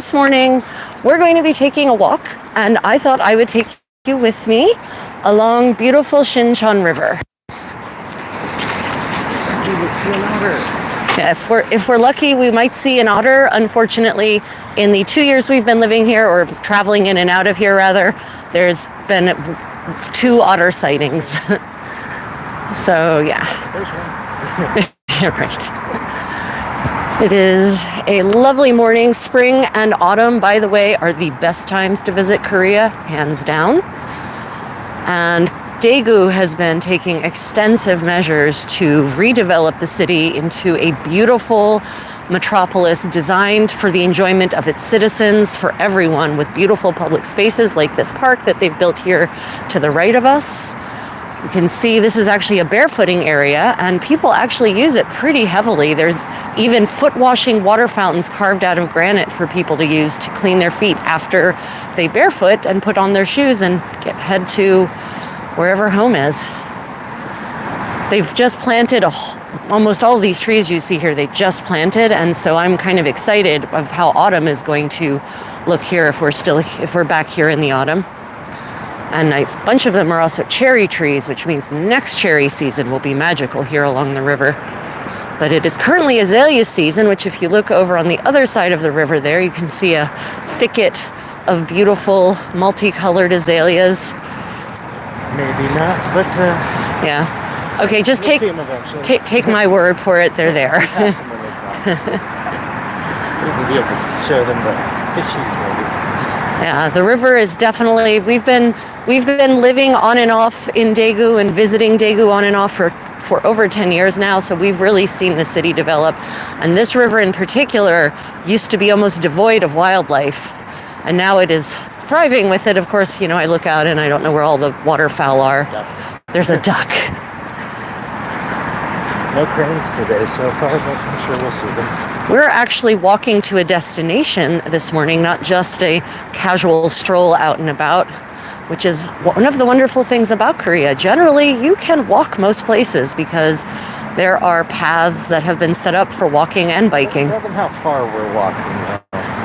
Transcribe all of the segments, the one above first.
this morning we're going to be taking a walk, and I thought I would take you with me along beautiful Sincheon River. Yeah, if we're lucky, we might see an otter. Unfortunately, in the 2 years we've been living here, or traveling in and out of here rather, there's been 2 otter sightings. So yeah. There's one. You're right. It is a lovely morning. Spring and autumn, by the way, are the best times to visit Korea, hands down. And Daegu has been taking extensive measures to redevelop the city into a beautiful metropolis designed for the enjoyment of its citizens, for everyone, with beautiful public spaces like this park that they've built here to the right of us. You can see this is actually a barefooting area, and people actually use it pretty heavily. There's even foot washing water fountains carved out of granite for people to use to clean their feet after they barefoot and put on their shoes and head to wherever home is. They've just planted almost all of these trees you see here, they just planted, and so I'm kind of excited of how autumn is going to look here if we're back here in the autumn. And a bunch of them are also cherry trees, which means next cherry season will be magical here along the river. But it is currently azalea season, which if you look over on the other side of the river there, you can see a thicket of beautiful multicolored azaleas. Maybe not, but yeah. Okay, just we'll see them eventually. take my word for it, they're there. Pass them when they cross. We'll be able to show them the fishies maybe. Yeah, the river is definitely, we've been living on and off in Daegu and visiting Daegu on and off for over 10 years now, so we've really seen the city develop. And this river in particular used to be almost devoid of wildlife, and now it is thriving with it. Of course, I look out and I don't know where all the waterfowl are. There's a duck. No cranes today so far, but I'm sure we'll see them. We're actually walking to a destination this morning, not just a casual stroll out and about, which is one of the wonderful things about Korea. Generally, you can walk most places because there are paths that have been set up for walking and biking. Tell them how far we're walking.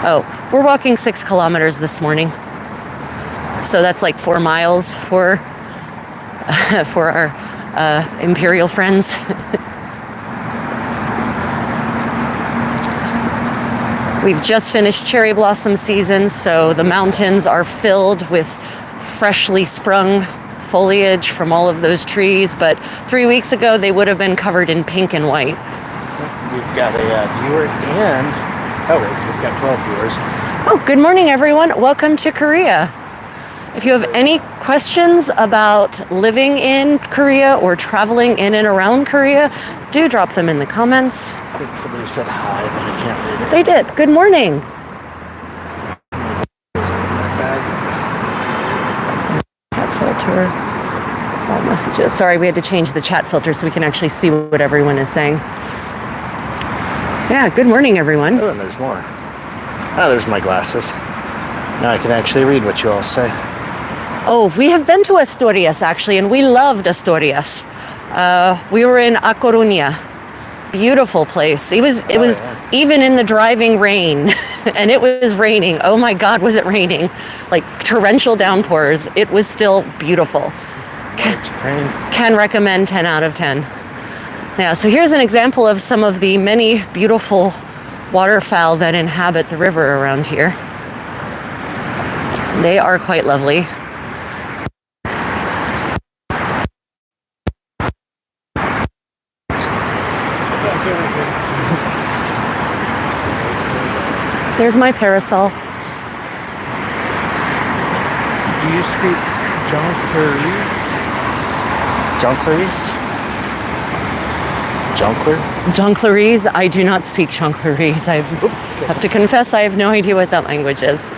Oh, we're walking 6 kilometers this morning. So that's like 4 miles for our imperial friends. We've just finished cherry blossom season, so the mountains are filled with freshly sprung foliage from all of those trees. But 3 weeks ago, they would have been covered in pink and white. We've got a viewer we've got 12 viewers. Oh, good morning, everyone. Welcome to Korea. If you have any questions about living in Korea or traveling in and around Korea, do drop them in the comments. I think somebody said hi, but I can't read it. They did. Good morning. Chat filter. All messages. Sorry, we had to change the chat filter so we can actually see what everyone is saying. Yeah, good morning, everyone. Oh, and there's more. Oh, there's my glasses. Now I can actually read what you all say. Oh, we have been to Asturias, actually, and we loved Asturias. We were in A Coruña. Beautiful place. It was even in the driving rain, and it was raining. Oh my God, was it raining? Like torrential downpours. It was still beautiful. Can recommend 10 out of 10. Yeah, so here's an example of some of the many beautiful waterfowl that inhabit the river around here. They are quite lovely. There's my parasol. Do you speak Jongleurs? Jongleurs? I do not speak Jongleurs. I have to confess I have no idea what that language is.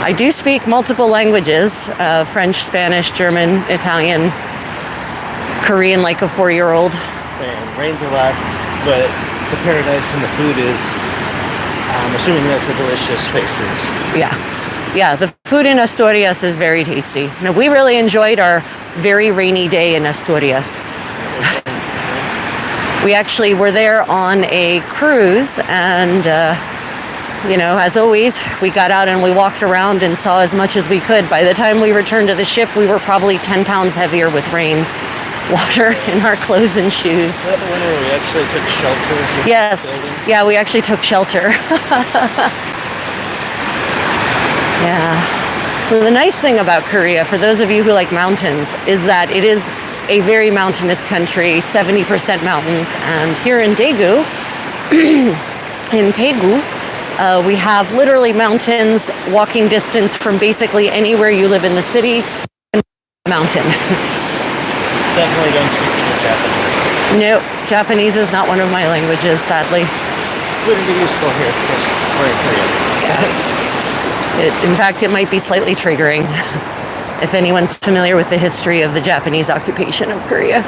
I do speak multiple languages, French, Spanish, German, Italian, Korean like a 4-year-old. It rains a lot, but it's a paradise and the food is, I'm assuming that's a delicious faces. Yeah, the food in Asturias is very tasty. Now, we really enjoyed our very rainy day in Asturias. We actually were there on a cruise, and as always, we got out and we walked around and saw as much as we could. By the time we returned to the ship, we were probably 10 pounds heavier with rain water in our clothes and shoes. Is that the one where we actually took shelter? Yes. Yeah, we actually took shelter. Yeah. So the nice thing about Korea, for those of you who like mountains, is that it is a very mountainous country, 70% mountains. And here in Daegu, in Daegu, we have literally mountains walking distance from basically anywhere you live in the city. Mountain. Definitely don't speak any Japanese. No, Japanese is not one of my languages, sadly. Wouldn't be useful here because we're in Korea. Yeah. In fact, it might be slightly triggering if anyone's familiar with the history of the Japanese occupation of Korea.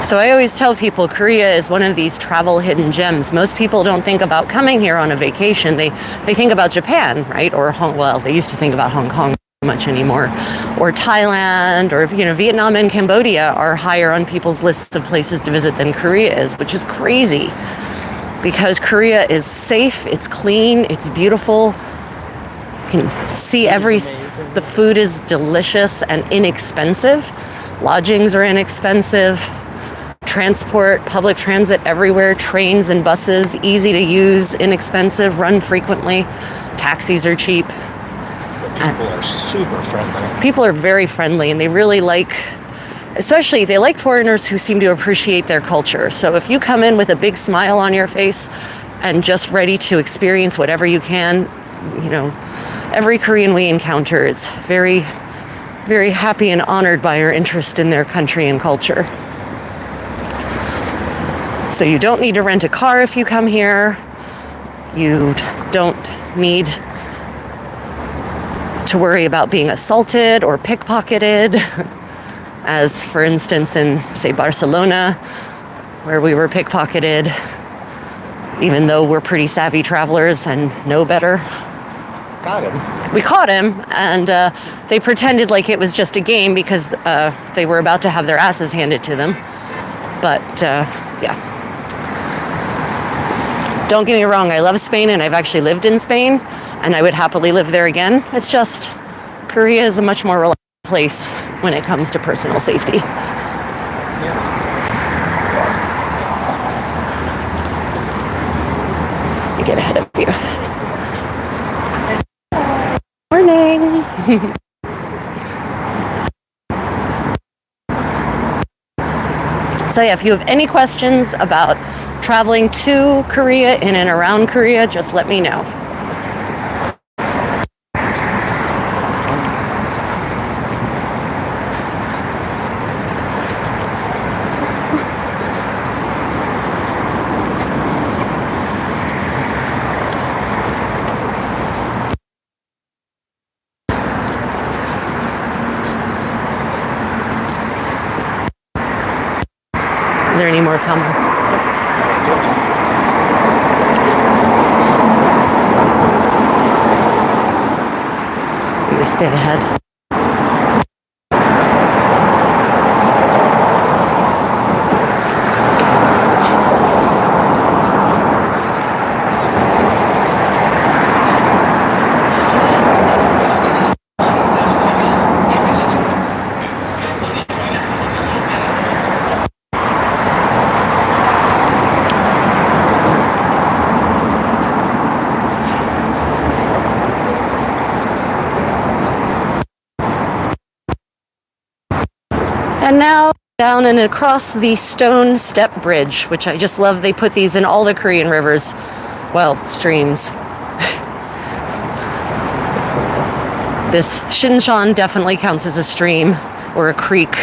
So I always tell people Korea is one of these travel hidden gems. Most people don't think about coming here on a vacation. They think about Japan, right? Or they used to think about Hong Kong much anymore. Or Thailand, or Vietnam and Cambodia are higher on people's lists of places to visit than Korea is, which is crazy. Because Korea is safe, it's clean, it's beautiful. You can see everything. The food is delicious and inexpensive. Lodgings are inexpensive. Transport, public transit everywhere, trains and buses, easy to use, inexpensive, run frequently. Taxis are cheap. People are super friendly. People are very friendly, and they really especially they like foreigners who seem to appreciate their culture. So if you come in with a big smile on your face and just ready to experience whatever you can, every Korean we encounter is very, very happy and honored by your interest in their country and culture. So you don't need to rent a car if you come here. You don't need to worry about being assaulted or pickpocketed, as for instance in, say, Barcelona, where we were pickpocketed, even though we're pretty savvy travelers and know better. Got him. We caught him, and they pretended like it was just a game because they were about to have their asses handed to them. But yeah. Don't get me wrong, I love Spain, and I've actually lived in Spain, and I would happily live there again. It's just, Korea is a much more relaxed place when it comes to personal safety. Yeah. You get ahead of you. Morning. So yeah, if you have any questions about traveling to Korea, in and around Korea, just let me know. Are there any more comments? We stay ahead. And now down and across the stone step bridge, which I just love. They put these in all the Korean rivers, streams. This Sincheon definitely counts as a stream or a creek.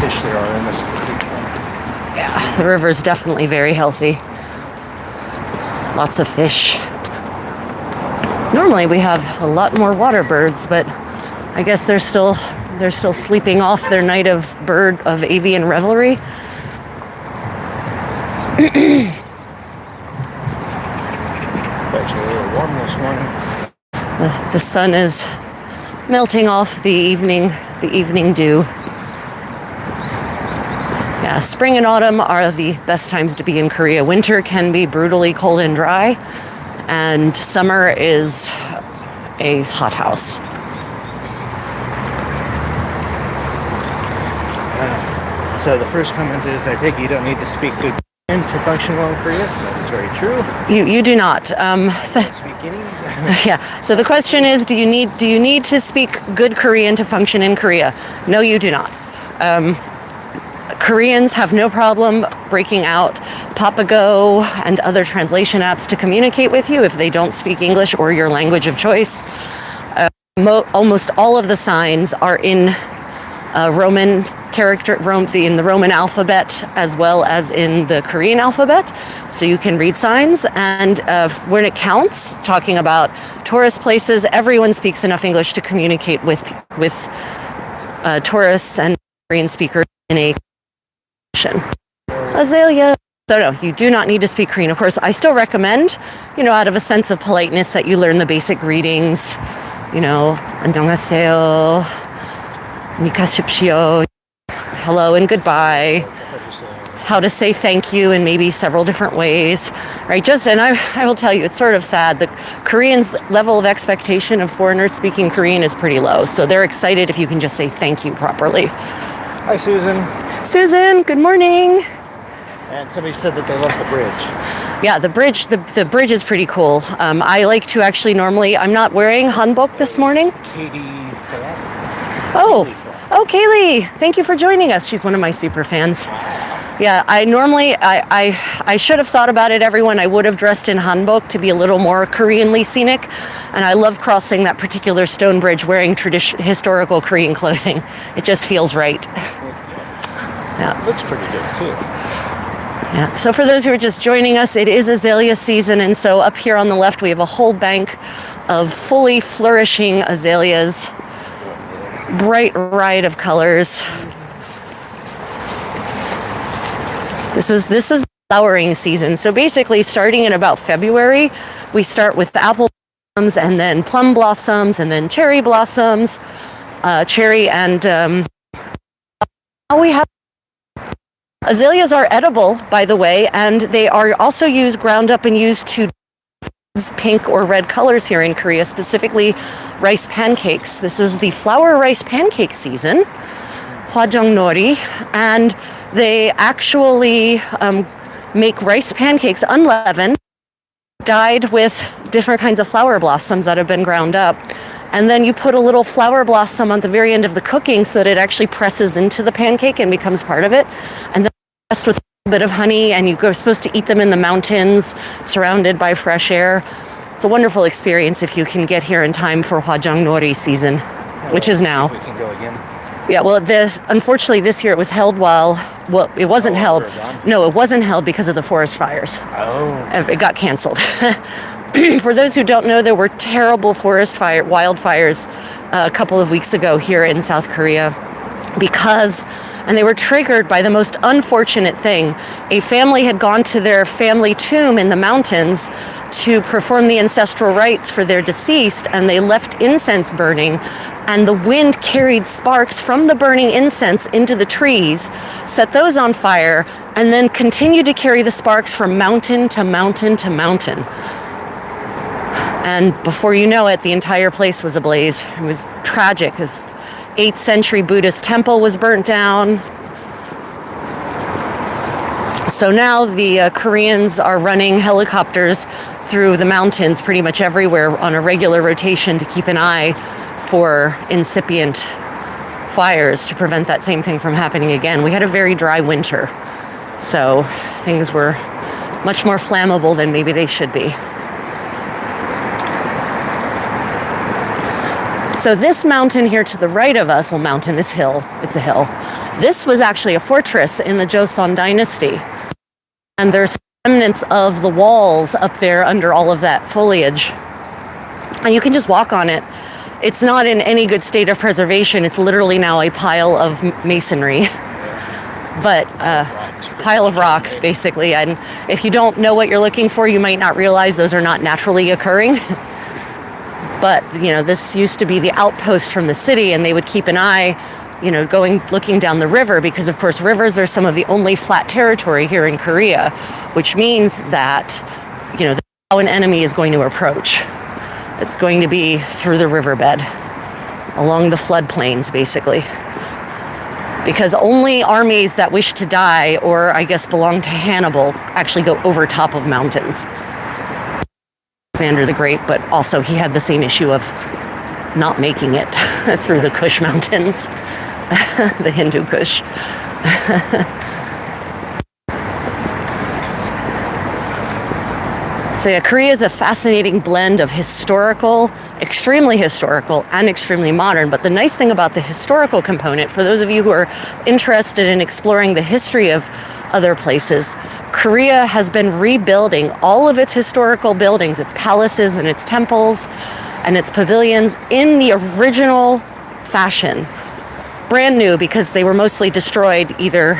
Fish there are in this. Yeah, the river is definitely very healthy. Lots of fish. Normally we have a lot more water birds, but I guess they're still They're still sleeping off their night of avian revelry. It's actually a little warm this morning. The sun is melting off the evening dew. Yeah, spring and autumn are the best times to be in Korea. Winter can be brutally cold and dry, and summer is a hothouse. So the first comment is, I take it you don't need to speak good Korean to function well in Korea. That is very true. You do not. Speak any? Yeah. So the question is, do you need to speak good Korean to function in Korea? No, you do not. Koreans have no problem breaking out Papago and other translation apps to communicate with you if they don't speak English or your language of choice. Almost all of the signs are in Roman character, in the Roman alphabet as well as in the Korean alphabet, so you can read signs. And when it counts, talking about tourist places, everyone speaks enough English to communicate with tourists and Korean speakers in a Azalea. So no, you do not need to speak Korean. Of course, I still recommend, out of a sense of politeness, that you learn the basic greetings. 안녕하세요, nikashipshio, hello and goodbye, how to say thank you in maybe several different ways, right? And I will tell you, it's sort of sad. The Koreans' level of expectation of foreigners speaking Korean is pretty low, so they're excited if you can just say thank you properly. Hi, Susan. Susan, good morning. And somebody said that they love the bridge. Yeah, the bridge is pretty cool. I like to actually I'm not wearing hanbok this morning. Katie Flat. Oh, Kaylee, thank you for joining us. She's one of my super fans. Yeah, I should have thought about it, everyone. I would have dressed in hanbok to be a little more Koreanly scenic. And I love crossing that particular stone bridge wearing historical Korean clothing. It just feels right. Yeah. It looks pretty good, too. Yeah. So for those who are just joining us, it is azalea season. And so up here on the left, we have a whole bank of fully flourishing azaleas. Bright riot of colors. This is flowering season. So basically, starting in about February, we start with the apple blossoms, and then plum blossoms, and then cherry blossoms, cherry, and now we have azaleas are edible, by the way, and they are also ground up and used to pink or red colors here in Korea, specifically rice pancakes. This is the flour rice pancake season, hwajang nori, and they actually make rice pancakes unleavened, dyed with different kinds of flower blossoms that have been ground up. And then you put a little flower blossom on the very end of the cooking so that it actually presses into the pancake and becomes part of it. And then pressed with a bit of honey, and you're supposed to eat them in the mountains, surrounded by fresh air. It's a wonderful experience if you can get here in time for hwajang nori season, which is now. We can go again. Yeah, well, unfortunately this year it was held it wasn't held. No, it wasn't held because of the forest fires. Oh. It got canceled. For those who don't know, there were terrible wildfires a couple of weeks ago here in South Korea and they were triggered by the most unfortunate thing. A family had gone to their family tomb in the mountains to perform the ancestral rites for their deceased, and they left incense burning, and the wind carried sparks from the burning incense into the trees, set those on fire, and then continued to carry the sparks from mountain to mountain to mountain. And before you know it, the entire place was ablaze. It was tragic. This 8th century Buddhist temple was burnt down. So now the Koreans are running helicopters through the mountains pretty much everywhere on a regular rotation to keep an eye for incipient fires to prevent that same thing from happening again. We had a very dry winter, so things were much more flammable than maybe they should be. So this mountain here to the right of us, this hill, it's a hill. This was actually a fortress in the Joseon dynasty. And there's remnants of the walls up there under all of that foliage. And you can just walk on it. it's not in any good state of preservation. It's literally now a pile of masonry, but pile of rocks, basically. And if you don't know what you're looking for, you might not realize those are not naturally occurring. But, this used to be the outpost from the city, and they would keep an eye, looking down the river, because, of course, rivers are some of the only flat territory here in Korea, which means that, how an enemy is going to approach. It's going to be through the riverbed, along the floodplains, basically. Because only armies that wish to die, or I guess belong to Hannibal, actually go over top of mountains. Alexander the Great, but also he had the same issue of not making it through the Kush Mountains, the Hindu Kush. So yeah, Korea is a fascinating blend of extremely historical, and extremely modern. But the nice thing about the historical component, for those of you who are interested in exploring the history of other places, Korea has been rebuilding all of its historical buildings, its palaces and its temples and its pavilions in the original fashion. Brand new, because they were mostly destroyed either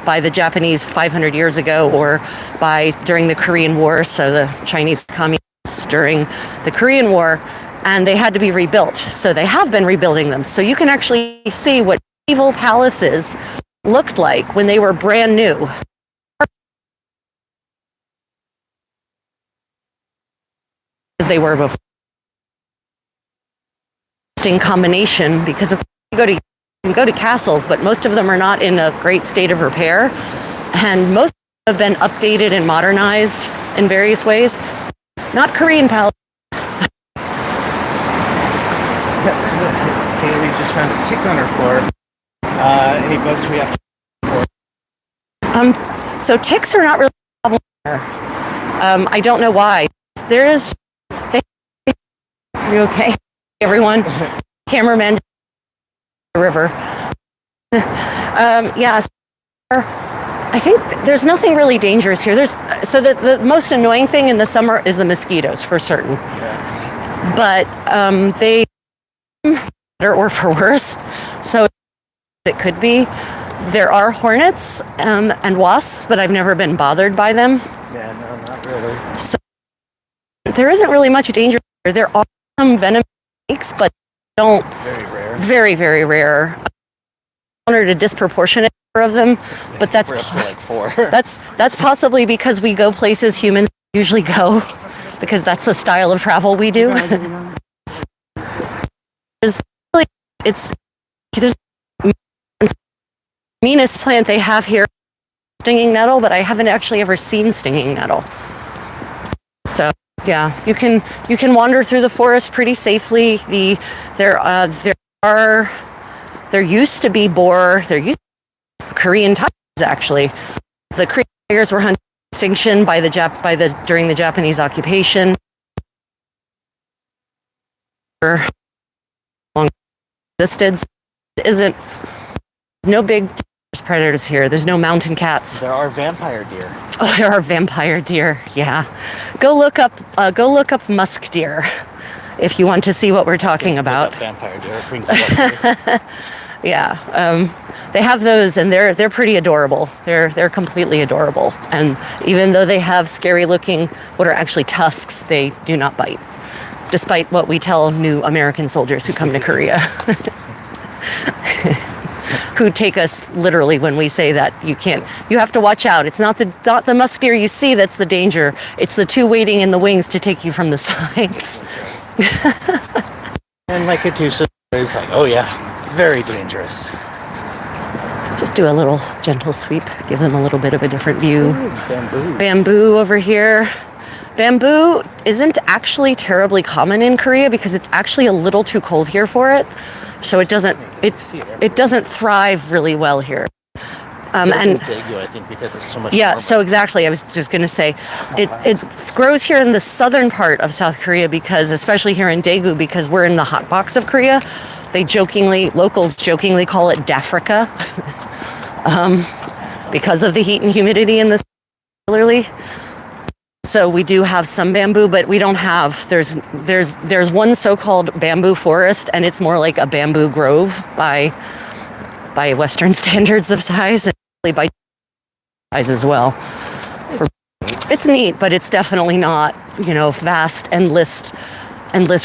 by the Japanese 500 years ago or during the Korean War, so the Chinese communists during the Korean War, and they had to be rebuilt. So they have been rebuilding them. So you can actually see what medieval palaces looked like when they were brand new. As they were before. Interesting combination, because if you can go to castles, but most of them are not in a great state of repair, and most have been updated and modernized in various ways. Not Korean palaces. Haley just found a tick on her floor. Any bugs we have to... So ticks are not really a problem here. I don't know why. Are you okay, everyone? Cameraman. River. Yes. I think there's nothing really dangerous here. The most annoying thing in the summer is the mosquitoes, for certain. Yeah. But they, better or for worse, so it could be. There are hornets and wasps, but I've never been bothered by them. Yeah, no, not really. So there isn't really much danger here. There are some venomous snakes, but don't. Very rare. Very, very rare. I encountered a disproportionate number of them, but that's We're up to like 4. that's possibly because we go places humans usually go, because that's the style of travel we do. There's meanest plant they have here, stinging nettle, but I haven't actually ever seen stinging nettle. So yeah, you can wander through the forest pretty safely. There used to be boar. There used to be Korean tigers, actually. The Korean tigers were hunted extinction during the Japanese occupation. Long existed. Isn't no big predators here. There's no mountain cats. There are vampire deer. Oh, there are vampire deer. Yeah, go look up musk deer if you want to see what we're talking about. Vampire deer. Yeah, they have those, and they're pretty adorable. They're completely adorable. And even though they have scary looking, what are actually tusks, they do not bite, despite what we tell new American soldiers who come to Korea. Who take us literally when we say that you have to watch out. It's not the musk deer you see that's the danger. It's the two waiting in the wings to take you from the sides. And like it too, so it's like, oh yeah, very dangerous. Just do a little gentle sweep, give them a little bit of a different view. Ooh, bamboo. Bamboo over here. Bamboo isn't actually terribly common in Korea because it's actually a little too cold here for it. So it doesn't thrive really well here. And Daegu, I think, because it's so much. Yeah, warmer. so exactly. I was just going to say, it grows here in the southern part of South Korea because, especially here in Daegu, because we're in the hot box of Korea. Locals jokingly call it Dafrica, because of the heat and humidity in this, particularly. So we do have some bamboo, but we don't have. There's one so-called bamboo forest, and it's more like a bamboo grove by Western standards of size, and by size as well. It's neat, but it's definitely not, vast, endless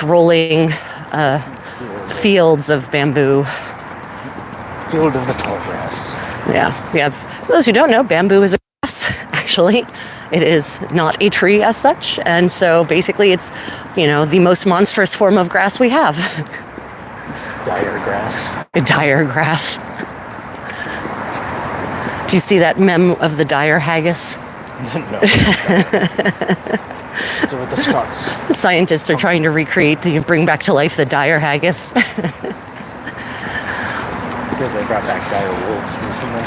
rolling fields of bamboo. Field of the tall grass. Yeah, we have. For those who don't know, bamboo is a grass. Actually, it is not a tree as such, and so basically, it's the most monstrous form of grass we have. Dire grass. Dire grass. Do you see that meme of the dire haggis? No. So with the Scots. Scientists are trying to bring back to life the dire haggis. Because they brought back dire wolves recently.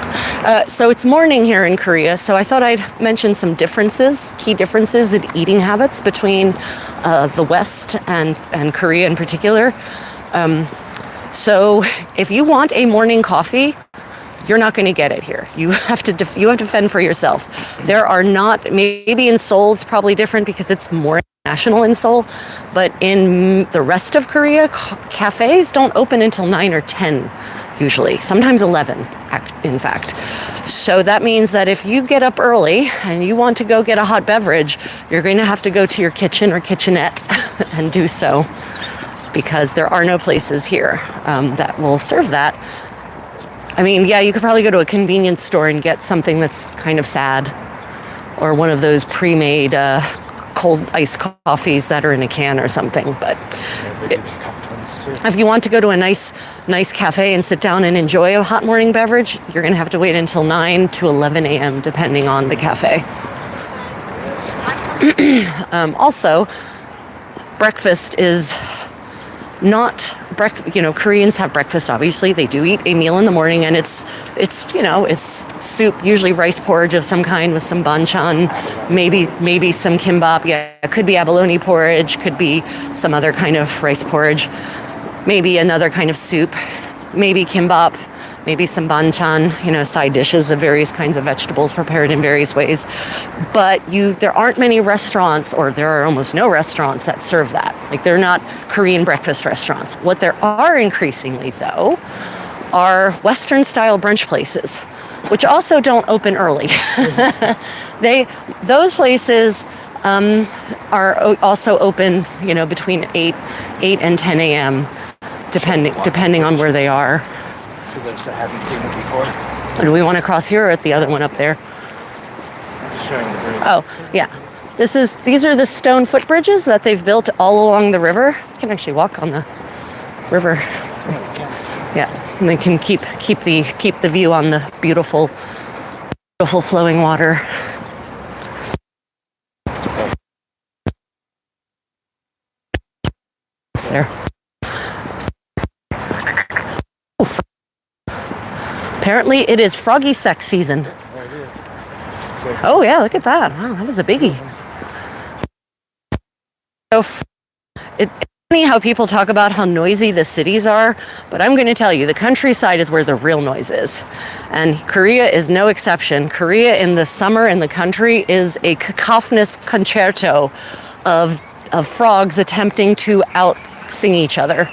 So it's morning here in Korea, so I thought I'd mention some key differences in eating habits between the West and Korea in particular. So if you want a morning coffee, you're not going to get it here. You have to fend for yourself. There are not, maybe in Seoul it's probably different because it's more national in Seoul, but in the rest of Korea, cafes don't open until 9 or 10 usually, sometimes 11 in fact. So that means that if you get up early and you want to go get a hot beverage, you're going to have to go to your kitchen or kitchenette and do so, because there are no places here that will serve that. I mean, yeah, you could probably go to a convenience store and get something that's kind of sad, or one of those pre-made cold iced coffees that are in a can or something. But if you want to go to a nice cafe and sit down and enjoy a hot morning beverage, you're going to have to wait until 9 to 11 a.m. depending on the cafe. Also, breakfast is not Koreans have breakfast. Obviously, they do eat a meal in the morning, and it's soup, usually rice porridge of some kind with some banchan, maybe some kimbap. Yeah, it could be abalone porridge, could be some other kind of rice porridge, maybe another kind of soup, maybe kimbap, maybe some banchan, side dishes of various kinds of vegetables prepared in various ways. But there aren't many restaurants, or there are almost no restaurants that serve that. Like, they're not Korean breakfast restaurants. What there are increasingly, though, are Western-style brunch places, which also don't open early. Those places are also open, between 8 and 10 a.m., depending on where they are. For those that haven't seen it before. Do we want to cross here or at the other one up there? I'm just showing the bridge. Oh, yeah. These are the stone footbridges that they've built all along the river. You can actually walk on the river. Yeah, and they can keep the view on the beautiful flowing water. It's there. Apparently, it is froggy sex season. There it is. Oh yeah, look at that! Wow, that was a biggie. So, it's funny how people talk about how noisy the cities are, but I'm going to tell you, the countryside is where the real noise is, and Korea is no exception. Korea in the summer in the country is a cacophonous concerto of frogs attempting to out-sing each other.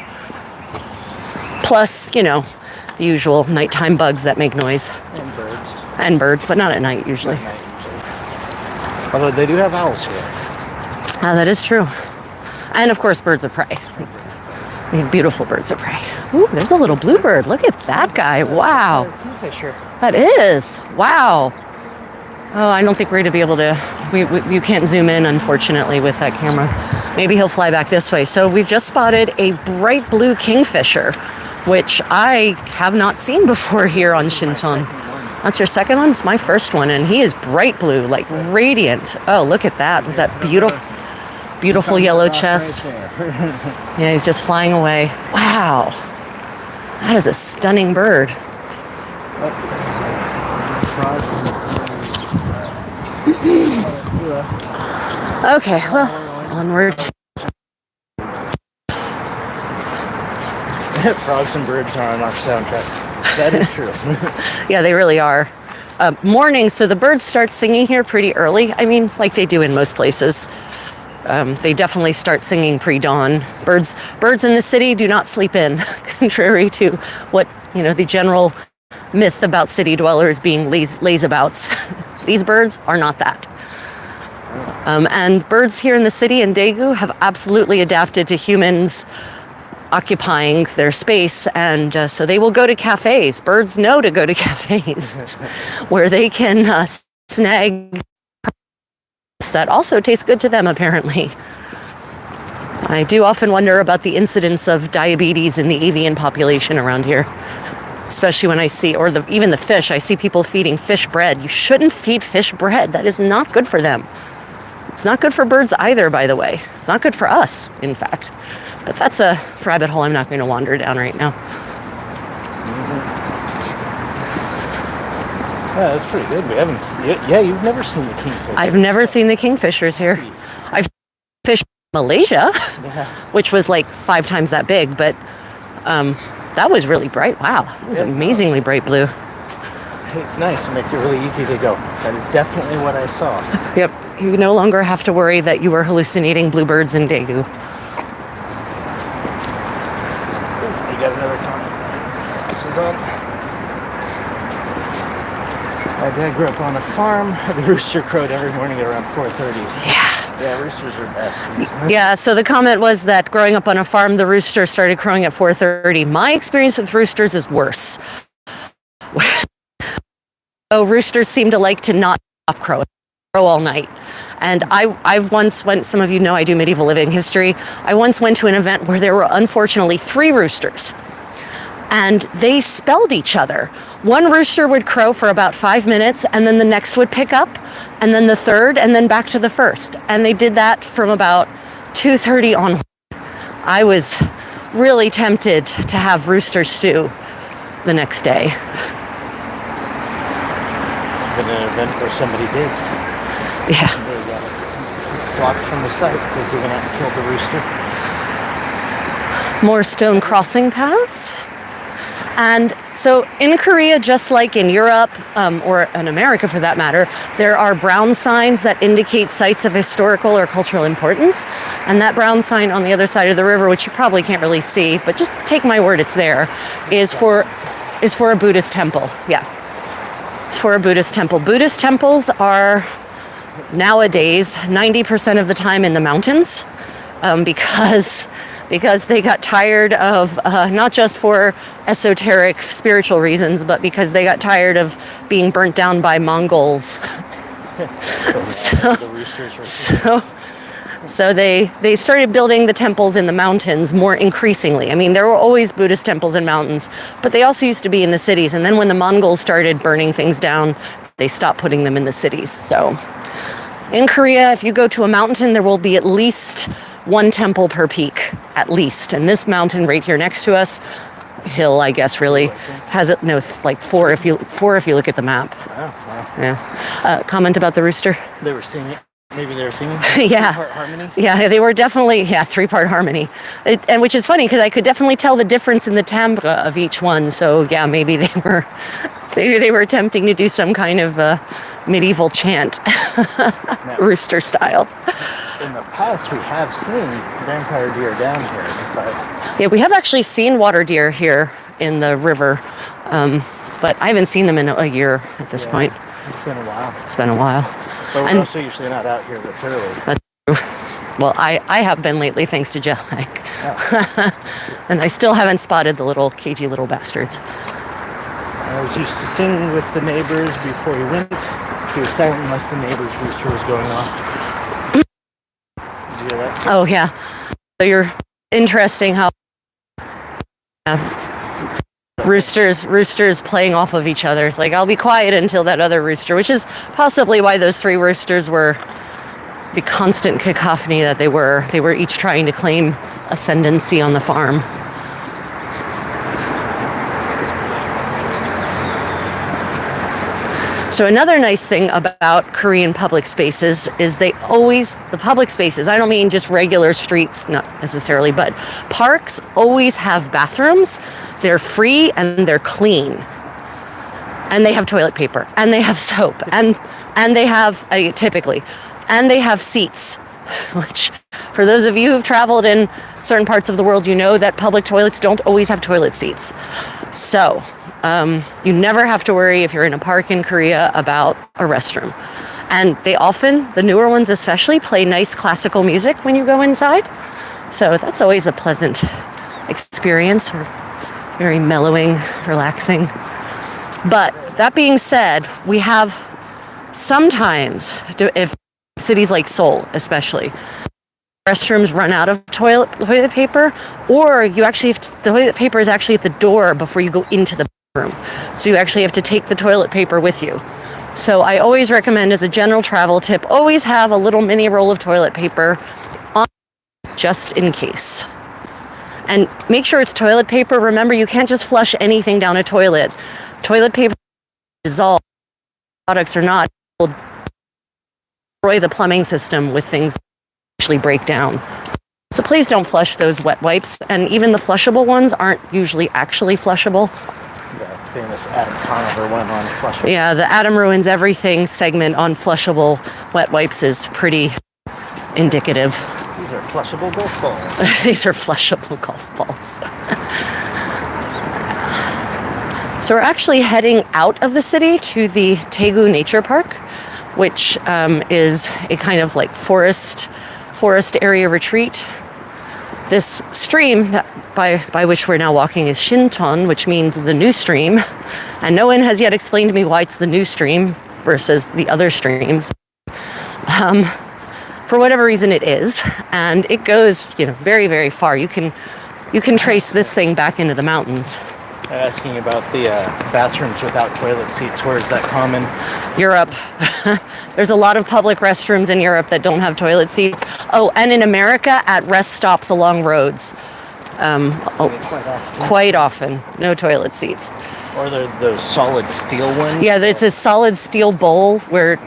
Plus, the usual nighttime bugs that make noise. And birds, but not at night usually. Although they do have owls here. That is true. And of course, birds of prey. We have beautiful birds of prey. Ooh, there's a little bluebird. Look at that guy. Wow. Kingfisher. That is. Wow. Oh, I don't think we're going to be able to. You can't zoom in, unfortunately, with that camera. Maybe he'll fly back this way. So we've just spotted a bright blue kingfisher, which I have not seen before here on Sincheon. That's your second one? It's my first one, and he is bright blue, like radiant. Oh, look at that, with that beautiful yellow chest. Yeah, he's just flying away. Wow. That is a stunning bird. Okay, well, onward. Frogs and birds are on our soundtrack. That is true. Yeah, they really are. Morning, so the birds start singing here pretty early. I mean, like they do in most places. They definitely start singing pre-dawn. Birds in the city do not sleep in, contrary to what, the general myth about city dwellers being lazeabouts. These birds are not that. And birds here in the city in Daegu have absolutely adapted to humans occupying their space, and so they will go to cafes. Birds know to go to cafes where they can snag that also taste good to them, apparently. I do often wonder about the incidence of diabetes in the avian population around here, especially when I see, even the fish, I see people feeding fish bread. You shouldn't feed fish bread. That is not good for them. It's not good for birds either, by the way. It's not good for us, in fact. But that's a rabbit hole I'm not going to wander down right now. Yeah, that's pretty good. You've never seen the kingfisher. I've never seen the kingfishers here. I've seen fish in Malaysia, which was like 5 times that big, but that was really bright. Wow, it was amazingly bright blue. It's nice. It makes it really easy to go. That is definitely what I saw. Yep. You no longer have to worry that you were hallucinating bluebirds in Daegu. You got another comment. This is on. My dad grew up on a farm. The rooster crowed every morning at around 4:30. Yeah, roosters are best. Yeah, so the comment was that growing up on a farm, the rooster started crowing at 4:30. My experience with roosters is worse. Roosters seem to like to not stop crowing, crow all night. And I've once went, some of you know I do medieval living history. I once went to an event where there were unfortunately 3 roosters. And they spelled each other. One rooster would crow for about 5 minutes, and then the next would pick up, and then the third, and then back to the first. And they did that from about 2:30 on. I was really tempted to have rooster stew the next day. Been an event where somebody did. Yeah. They got us blocked from the site because they went out and killed the rooster. More stone crossing paths. And so in Korea, just like in Europe, or in America for that matter, there are brown signs that indicate sites of historical or cultural importance. And that brown sign on the other side of the river, which you probably can't really see, but just take my word, it's there, is for a Buddhist temple. Yeah. It's for a Buddhist temple. Buddhist temples are nowadays 90% of the time in the mountains, because they got tired of, not just for esoteric spiritual reasons, but because they got tired of being burnt down by Mongols. So they started building the temples in the mountains more increasingly. I mean, there were always Buddhist temples in mountains, but they also used to be in the cities. And then when the Mongols started burning things down, they stopped putting them in the cities. So in Korea, if you go to a mountain, there will be at least 1 temple per peak, at least. And this mountain right here next to us, hill, I guess, really has it. No, like 4 if you look at the map. Wow. Yeah. Comment about the rooster. They were singing. Maybe they were singing. Yeah. 3-part harmony. Yeah, they were definitely 3-part harmony, and which is funny because I could definitely tell the difference in the timbre of each one. So yeah, maybe they were attempting to do some kind of medieval chant, rooster style. In the past, we have seen vampire deer down here, but yeah, we have actually seen water deer here in the river, but I haven't seen them in a year at this point. It's been a while. It's been a while. But we're also usually not out here this early. That's true. Well, I have been lately thanks to jet lag. Oh. And I still haven't spotted the little cagey little bastards. I was used to sing with the neighbors before he went. He was silent unless the neighbor's rooster was going off. Did you hear that? Oh, yeah. So you're interesting how roosters playing off of each other. It's like, I'll be quiet until that other rooster, which is possibly why those 3 roosters were the constant cacophony that they were. They were each trying to claim ascendancy on the farm. So another nice thing about Korean public spaces is the public spaces, I don't mean just regular streets, not necessarily, but parks always have bathrooms. They're free and they're clean. And they have toilet paper, and they have soap, and they have typically, and they have seats, which for those of you who've traveled in certain parts of the world, you know that public toilets don't always have toilet seats. So you never have to worry if you're in a park in Korea about a restroom. And they often, the newer ones especially, play nice classical music when you go inside. So that's always a pleasant experience, sort of very mellowing, relaxing. But that being said, we have sometimes, if cities like Seoul especially, restrooms run out of toilet paper, or you actually have to, the toilet paper is actually at the door before you go into the room. So you actually have to take the toilet paper with you. So I always recommend, as a general travel tip, always have a little mini roll of toilet paper on just in case. And make sure it's toilet paper. Remember, you can't just flush anything down a toilet. Toilet paper dissolve. Products are not will destroy the plumbing system with things that actually break down. So please don't flush those wet wipes. And even the flushable ones aren't usually actually flushable. The famous Adam Conover one on flushable. Yeah, the Adam Ruins Everything segment on flushable wet wipes is pretty indicative. These are flushable golf balls. These are flushable golf balls. So we're actually heading out of the city to the Daegu Nature Park, which is a kind of like forest area retreat. This stream by which we're now walking is Sincheon, which means the new stream. And no one has yet explained to me why it's the new stream versus the other streams. For whatever reason it is. And it goes, very, very far. You can trace this thing back into the mountains. I'm asking about the bathrooms without toilet seats. Where is that common? Europe. There's a lot of public restrooms in Europe that don't have toilet seats. Oh, and in America, at rest stops along roads. Quite often. No toilet seats. Or those solid steel ones? Yeah, it's a solid steel bowl where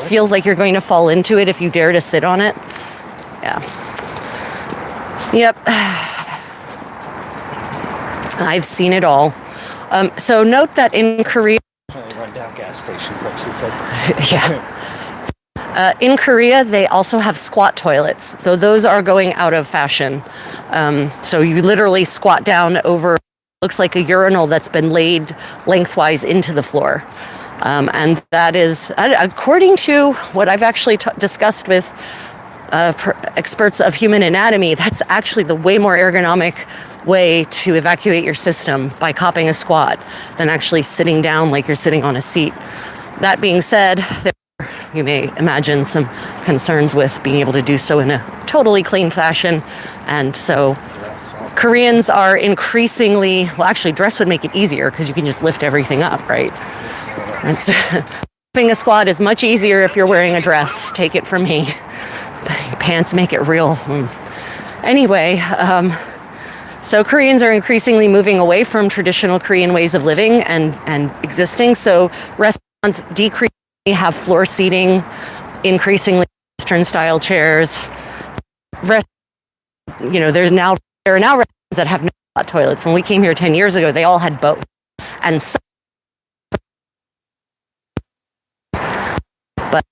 feels like you're going to fall into it if you dare to sit on it. Yeah. Yep. I've seen it all. So note that in Korea... Run down gas stations, like she said. Yeah. In Korea, they also have squat toilets, though those are going out of fashion. So you literally squat down over, looks like a urinal that's been laid lengthwise into the floor. And that is, according to what I've actually discussed with experts of human anatomy, that's actually the way more ergonomic way to evacuate your system, by copping a squat, than actually sitting down like you're sitting on a seat. That being said, you may imagine some concerns with being able to do so in a totally clean fashion. And so Koreans are increasingly, well, actually dress would make it easier because you can just lift everything up, right? And so copping a squat is much easier if you're wearing a dress. Take it from me. Pants make it real. Anyway, so Koreans are increasingly moving away from traditional Korean ways of living and existing. So restaurants decreasingly have floor seating, increasingly Western-style chairs. There are now restaurants that have no hot toilets. When we came here 10 years ago, they all had both. And some, but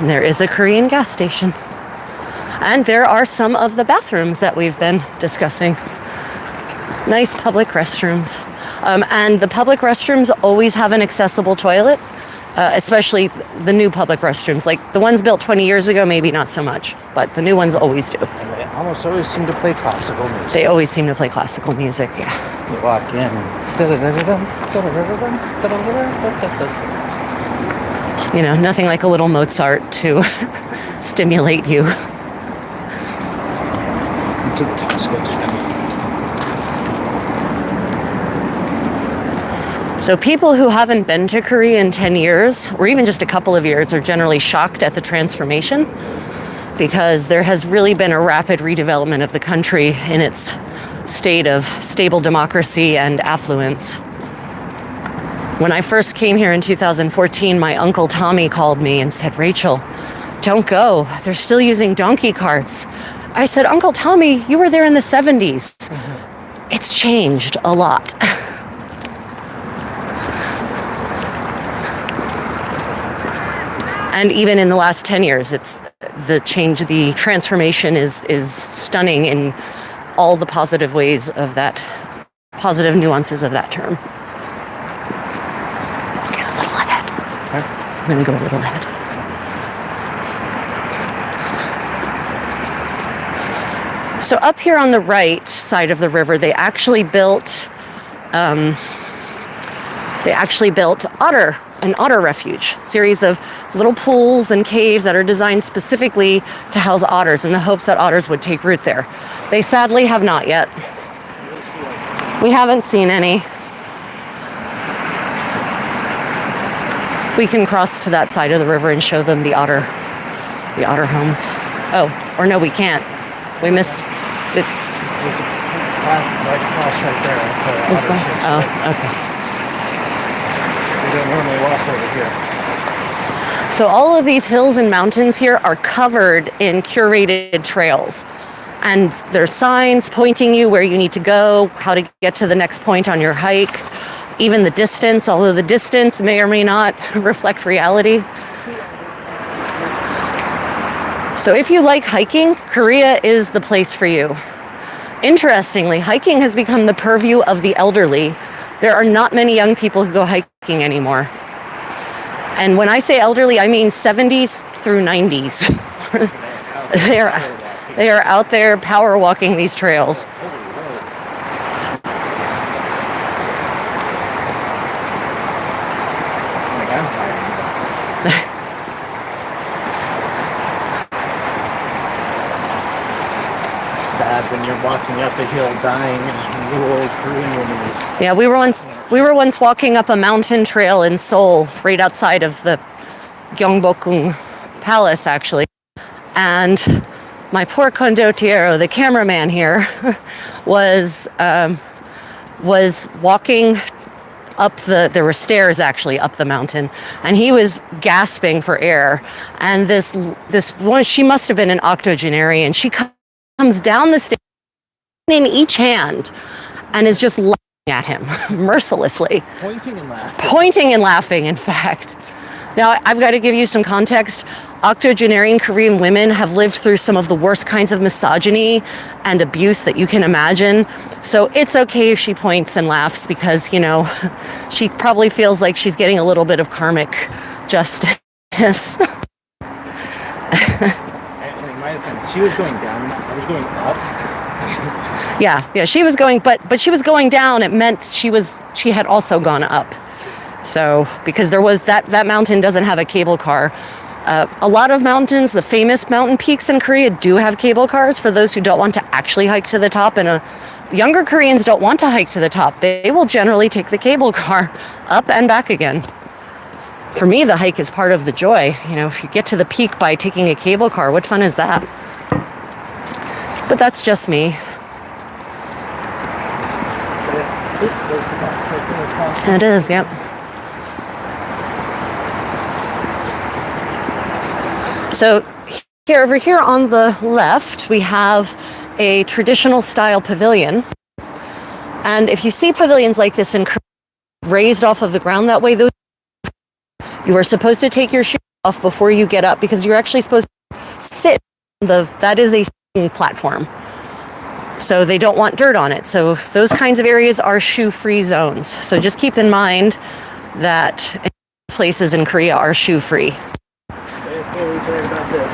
there is a Korean gas station. And there are some of the bathrooms that we've been discussing. Nice public restrooms. And the public restrooms always have an accessible toilet, especially the new public restrooms. Like the ones built 20 years ago, maybe not so much, but the new ones always do. And they almost always seem to play classical music. They always seem to play classical music, yeah. You walk in. Nothing like a little Mozart to stimulate you. To the top, So people who haven't been to Korea in 10 years, or even just a couple of years, are generally shocked at the transformation, because there has really been a rapid redevelopment of the country in its state of stable democracy and affluence. When I first came here in 2014, my uncle Tommy called me and said, "Rachel, don't go. They're still using donkey carts." I said, "Uncle Tommy, you were there in the 70s. It's changed a lot." And even in the last 10 years, it's the transformation is stunning in all the positive ways of that, positive nuances of that term. Get a little ahead. I'm gonna go a little ahead. So up here on the right side of the river, they actually built an otter refuge, series of little pools and caves that are designed specifically to house otters in the hopes that otters would take root there. They sadly have not yet. We haven't seen any. We can cross to that side of the river and show them the otter homes. Oh, or no, we can't. We missed it. There's a path right across right there. Oh, okay. We don't normally walk over here. So all of these hills and mountains here are covered in curated trails. And there's signs pointing you where you need to go, how to get to the next point on your hike, even the distance, although the distance may or may not reflect reality. So if you like hiking, Korea is the place for you. Interestingly, hiking has become the purview of the elderly. There are not many young people who go hiking anymore. And when I say elderly, I mean 70s through 90s. They are out there power walking these trails. Bad when you're walking up a hill dying and little old Korean woman is. Yeah, we were once walking up a mountain trail in Seoul, right outside of the Gyeongbokgung Palace, actually. And my poor condottiero, the cameraman here, was walking up there were stairs actually up the mountain, and he was gasping for air. And this one, she must have been an octogenarian. She comes down the stairs in each hand and is just laughing at him mercilessly. Pointing and laughing. Pointing and laughing, in fact. Now, I've got to give you some context. Octogenarian Korean women have lived through some of the worst kinds of misogyny and abuse that you can imagine. So it's okay if she points and laughs because, you know, she probably feels like she's getting a little bit of karmic justice. She was going down. I was going up. Yeah, she was going, but she was going down. It meant she had also gone up. So because there was that mountain doesn't have a cable car. A lot of mountains, the famous mountain peaks in Korea, do have cable cars for those who don't want to actually hike to the top. And younger Koreans don't want to hike to the top. They will generally take the cable car up and back again. For me, the hike is part of the joy. You know, if you get to the peak by taking a cable car, what fun is that? But that's just me. It is, yep. So over here on the left, we have a traditional style pavilion. And if you see pavilions like this in Korea, raised off of the ground that way, you are supposed to take your shoes off before you get up because you're actually supposed to sit. That is a sitting platform. So they don't want dirt on it. So those kinds of areas are shoe-free zones. So just keep in mind that places in Korea are shoe-free. They always write about this.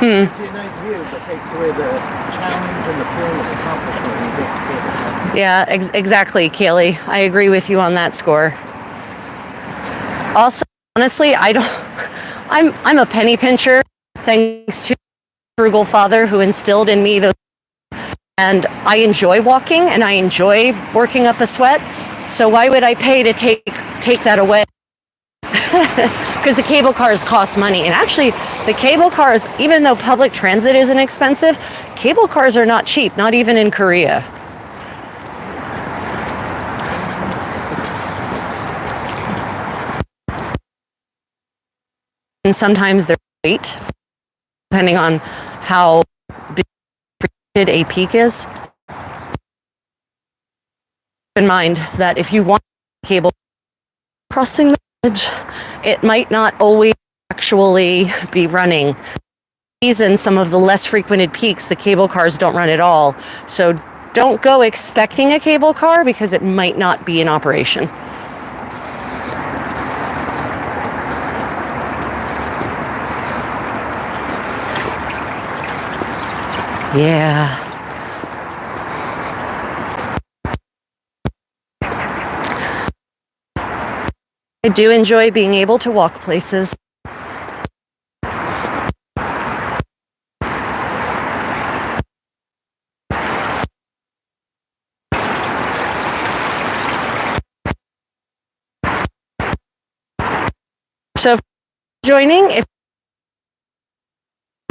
It's a nice view, but takes away the challenge and the feeling of accomplishment when you get to it. Yeah, exactly, Kaylee. I agree with you on that score. Also, honestly, I'm a penny pincher, thanks to frugal father who instilled in me those. And I enjoy walking and I enjoy working up a sweat. So why would I pay to take that away? Because the cable cars cost money. And actually, the cable cars, even though public transit isn't expensive, cable cars are not cheap, not even in Korea. and sometimes they're late, depending on how big a peak is. Keep in mind that if you want cable crossing the bridge, it might not always actually be running. In some of the less frequented peaks, the cable cars don't run at all. So don't go expecting a cable car because it might not be in operation. Yeah. I do enjoy being able to walk places. So if you're joining, if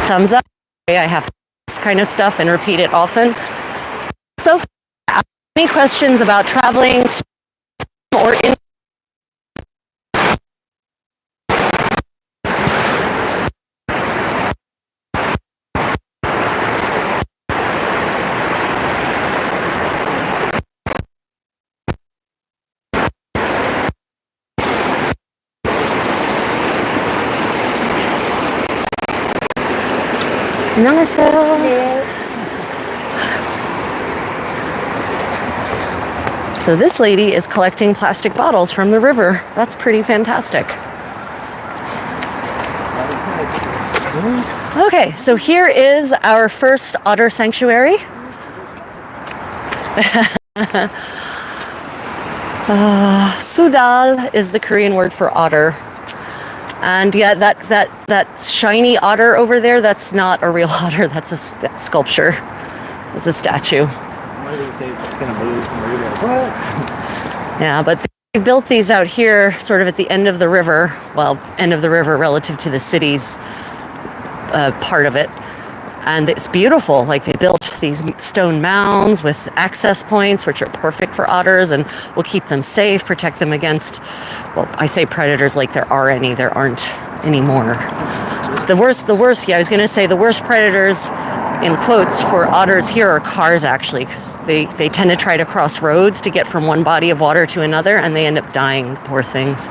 thumbs up, I have this kind of stuff and repeat it often. So any questions about traveling or in 안녕하세요. So this lady is collecting plastic bottles from the river. That's pretty fantastic. Okay, so here is our first otter sanctuary. Sudal is the Korean word for otter. And yeah, that shiny otter over there, that's not a real otter, that's a sculpture. It's a statue. One of these days it's going to move and we're like, what? Yeah, but they built these out here sort of at the end of the river. Well, end of the river relative to the city's part of it. And it's beautiful. Like, they built these stone mounds with access points, which are perfect for otters and will keep them safe, protect them against, well, I say predators like there are any. There aren't anymore. The worst, yeah, I was going to say the worst predators, in quotes, for otters here are cars, actually, because they tend to try to cross roads to get from one body of water to another, and they end up dying, poor things.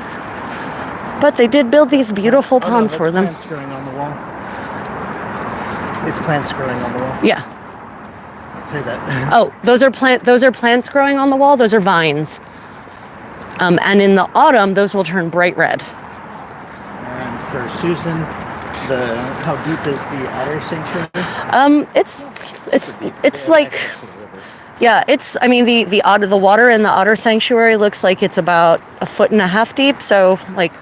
But they did build these beautiful ponds for them. Plants growing on the wall. It's plants growing on the wall. Yeah. Say that. Oh, those are plants growing on the wall. Those are vines. And in the autumn, those will turn bright red. And for Susan, how deep is the otter sanctuary? It's like, yeah, I mean, the water in the otter sanctuary looks like it's about 1.5 feet deep, so like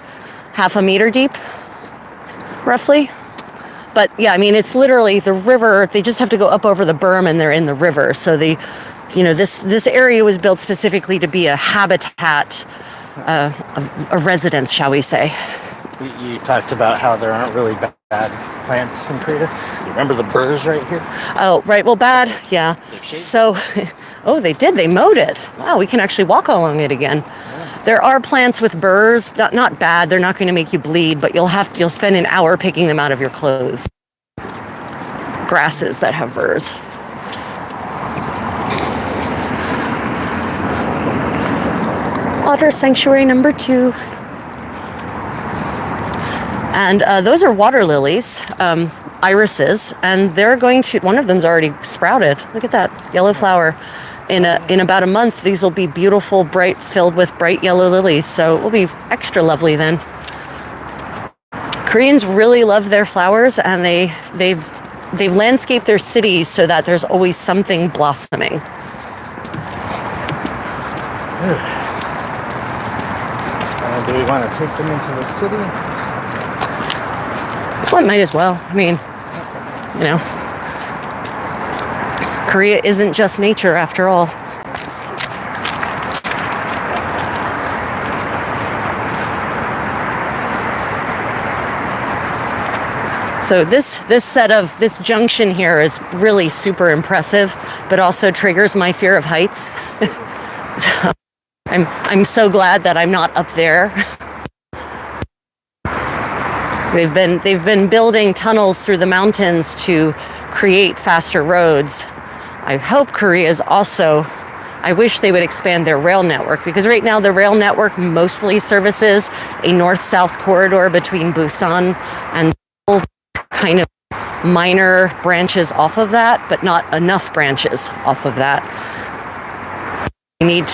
0.5 meter deep, roughly. But yeah, I mean, it's literally the river. They just have to go up over the berm and they're in the river. So this area was built specifically to be a habitat, a residence, shall we say. You talked about how there aren't really bad plants in Korea. You remember the burrs right here? Oh, right. Well, bad. Yeah. So, oh, they did. They mowed it. Wow, we can actually walk along it again. Yeah. There are plants with burrs. Not bad. They're not going to make you bleed, but you'll spend an hour picking them out of your clothes. Grasses that have burrs. Otter sanctuary number 2. And those are water lillies, irises, and they're one of them's already sprouted. Look at that yellow flower. In about a month, these will be beautiful, filled with bright yellow lilies. So it will be extra lovely then. Koreans really love their flowers, and they've landscaped their cities so that there's always something blossoming. Do we want to take them into the city? Well, might as well. I mean, Korea isn't just nature after all. So this junction here is really super impressive, but also triggers my fear of heights. So I'm so glad that I'm not up there. They've been building tunnels through the mountains to create faster roads. I hope Korea's also, I wish they would expand their rail network, because right now the rail network mostly services a north-south corridor between Busan and Seoul, kind of minor branches off of that, but not enough branches off of that. They need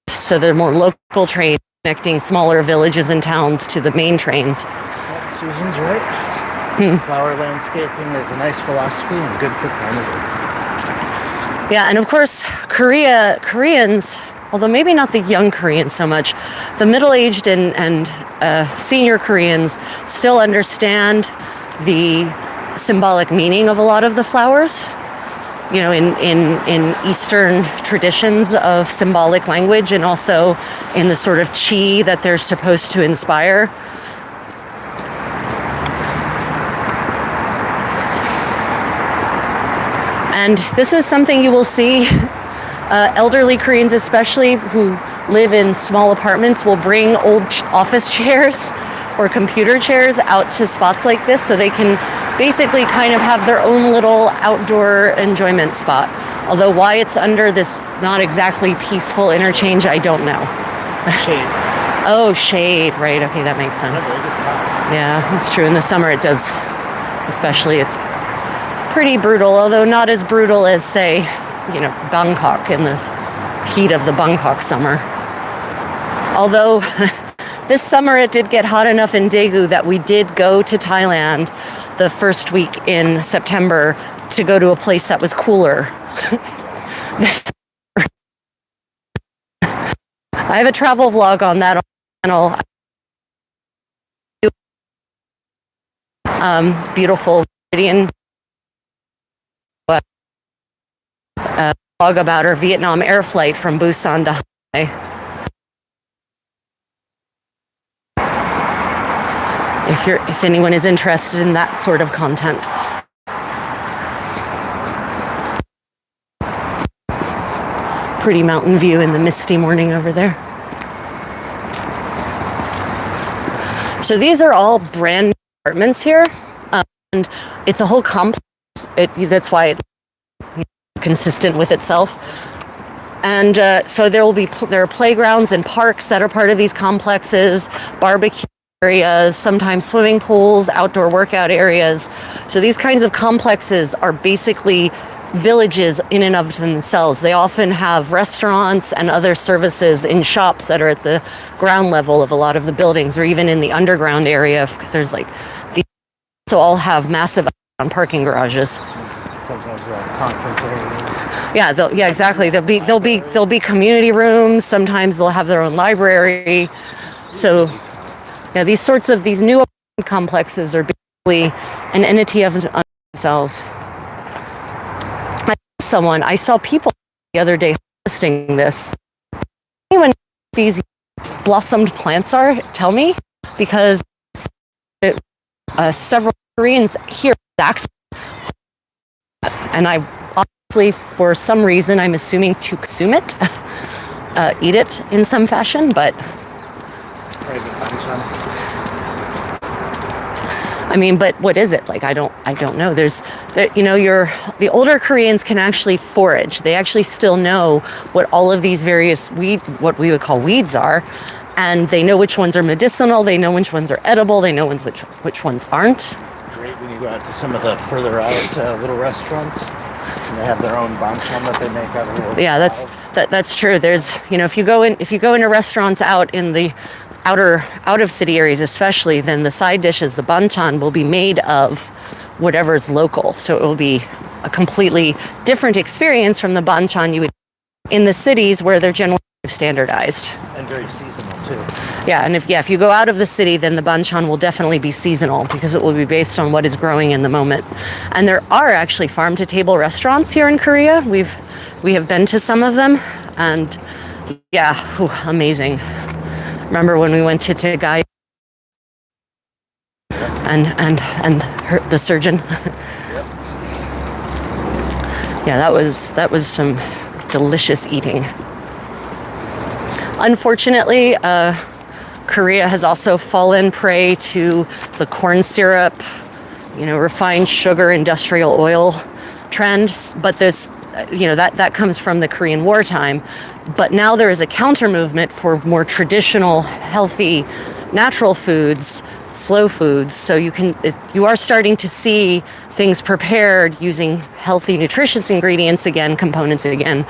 so they're more local trains connecting smaller villages and towns to the main trains. Yep, Susan's right. Flower landscaping is a nice philosophy and good for planet Earth. Yeah, and of course, Koreans, although maybe not the young Koreans so much, the middle-aged and senior Koreans still understand the symbolic meaning of a lot of the flowers. You know, in Eastern traditions of symbolic language, and also in the sort of chi that they're supposed to inspire. And this is something you will see elderly Koreans, especially who live in small apartments, will bring old office chairs or computer chairs out to spots like this, so they can basically kind of have their own little outdoor enjoyment spot. Although why it's under this not exactly peaceful interchange, I don't know. Shade. Oh, shade, right, okay, that makes sense. Yeah, that's true. In the summer it does, especially, it's pretty brutal, although not as brutal as, say, you know, Bangkok in the heat of the Bangkok summer. Although this summer it did get hot enough in Daegu that we did go to Thailand the first week in September to go to a place that was cooler. I have a travel vlog on that channel. Beautiful Meridian vlog about our Vietnam air flight from Busan to Hanoi. If anyone is interested in that sort of content. Pretty mountain view in the misty morning over there. So these are all brand new apartments here, and it's a whole complex. That's why it's consistent with itself. And so there are playgrounds and parks that are part of these complexes, barbecue areas, sometimes swimming pools, outdoor workout areas. So these kinds of complexes are basically villages in and of themselves. They often have restaurants and other services in shops that are at the ground level of a lot of the buildings, or even in the underground area, because there's like these also all have massive parking garages. Sometimes conference areas. Yeah, exactly. There'll be community rooms. Sometimes they'll have their own library. So yeah, these new complexes are basically an entity of themselves. I saw people the other day listing this. Anyone know what these blossomed plants are? Tell me, because several Koreans here exactly, and I obviously, for some reason, I'm assuming to consume it, eat it in some fashion, but. I mean, but what is it? Like, I don't know. The older Koreans can actually forage. They actually still know what all of these various what we would call weeds are. And they know which ones are medicinal. They know which ones are edible. They know which ones aren't. Great when you go out to some of the further out little restaurants. And they have their own banchan that they make out of little. Yeah, that's true. There's, if you go into restaurants out in the out of city areas especially, then the side dishes, the banchan, will be made of whatever's local. So it will be a completely different experience from the banchan you would in the cities, where they're generally standardized. And very seasonal too. Yeah, and if you go out of the city, then the banchan will definitely be seasonal, because it will be based on what is growing in the moment. And there are actually farm-to-table restaurants here in Korea. We have been to some of them, and yeah, amazing. Remember when we went to Daegu and the surgeon? Yep. Yeah, that was some delicious eating. Unfortunately, Korea has also fallen prey to the corn syrup, refined sugar, industrial oil trend. But there's, that comes from the Korean wartime. But now there is a counter movement for more traditional, healthy, natural foods, slow foods. So you are starting to see things prepared using healthy, nutritious ingredients again, components again.